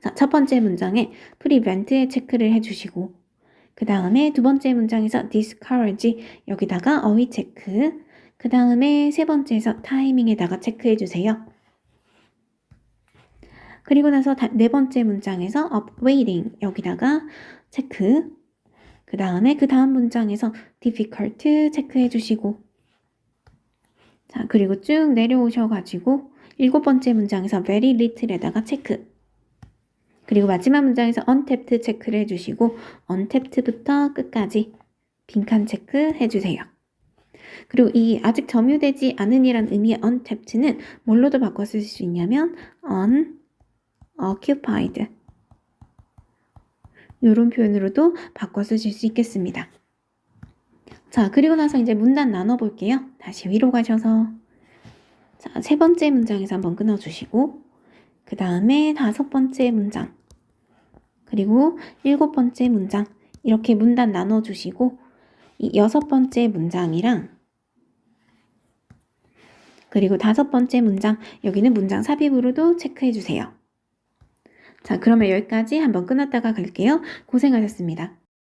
자, 첫 번째 문장에 prevent에 체크를 해주시고 그 다음에 두 번째 문장에서 discourage 여기다가 어휘 체크 그 다음에 세 번째에서 타이밍에다가 체크해주세요. 그리고 나서 네 번째 문장에서 upweighting 여기다가 체크 그 다음에 그 다음 문장에서 difficult 체크해주시고 자 그리고 쭉 내려오셔가지고 일곱 번째 문장에서 very little에다가 체크 그리고 마지막 문장에서 untapped 체크를 해주시고 untapped부터 끝까지 빈칸 체크 해주세요. 그리고 이 아직 점유되지 않은이란 의미의 untapped는 뭘로도 바꿔 쓸 수 있냐면 unoccupied 이런 표현으로도 바꿔 쓰실 수 있겠습니다. 자, 그리고 나서 이제 문단 나눠볼게요. 다시 위로 가셔서 자, 세 번째 문장에서 한번 끊어주시고 그 다음에 다섯 번째 문장 그리고 일곱 번째 문장 이렇게 문단 나눠주시고 이 여섯 번째 문장이랑 그리고 다섯 번째 문장 여기는 문장 삽입으로도 체크해주세요. 자, 그러면 여기까지 한번 끊었다가 갈게요. 고생하셨습니다.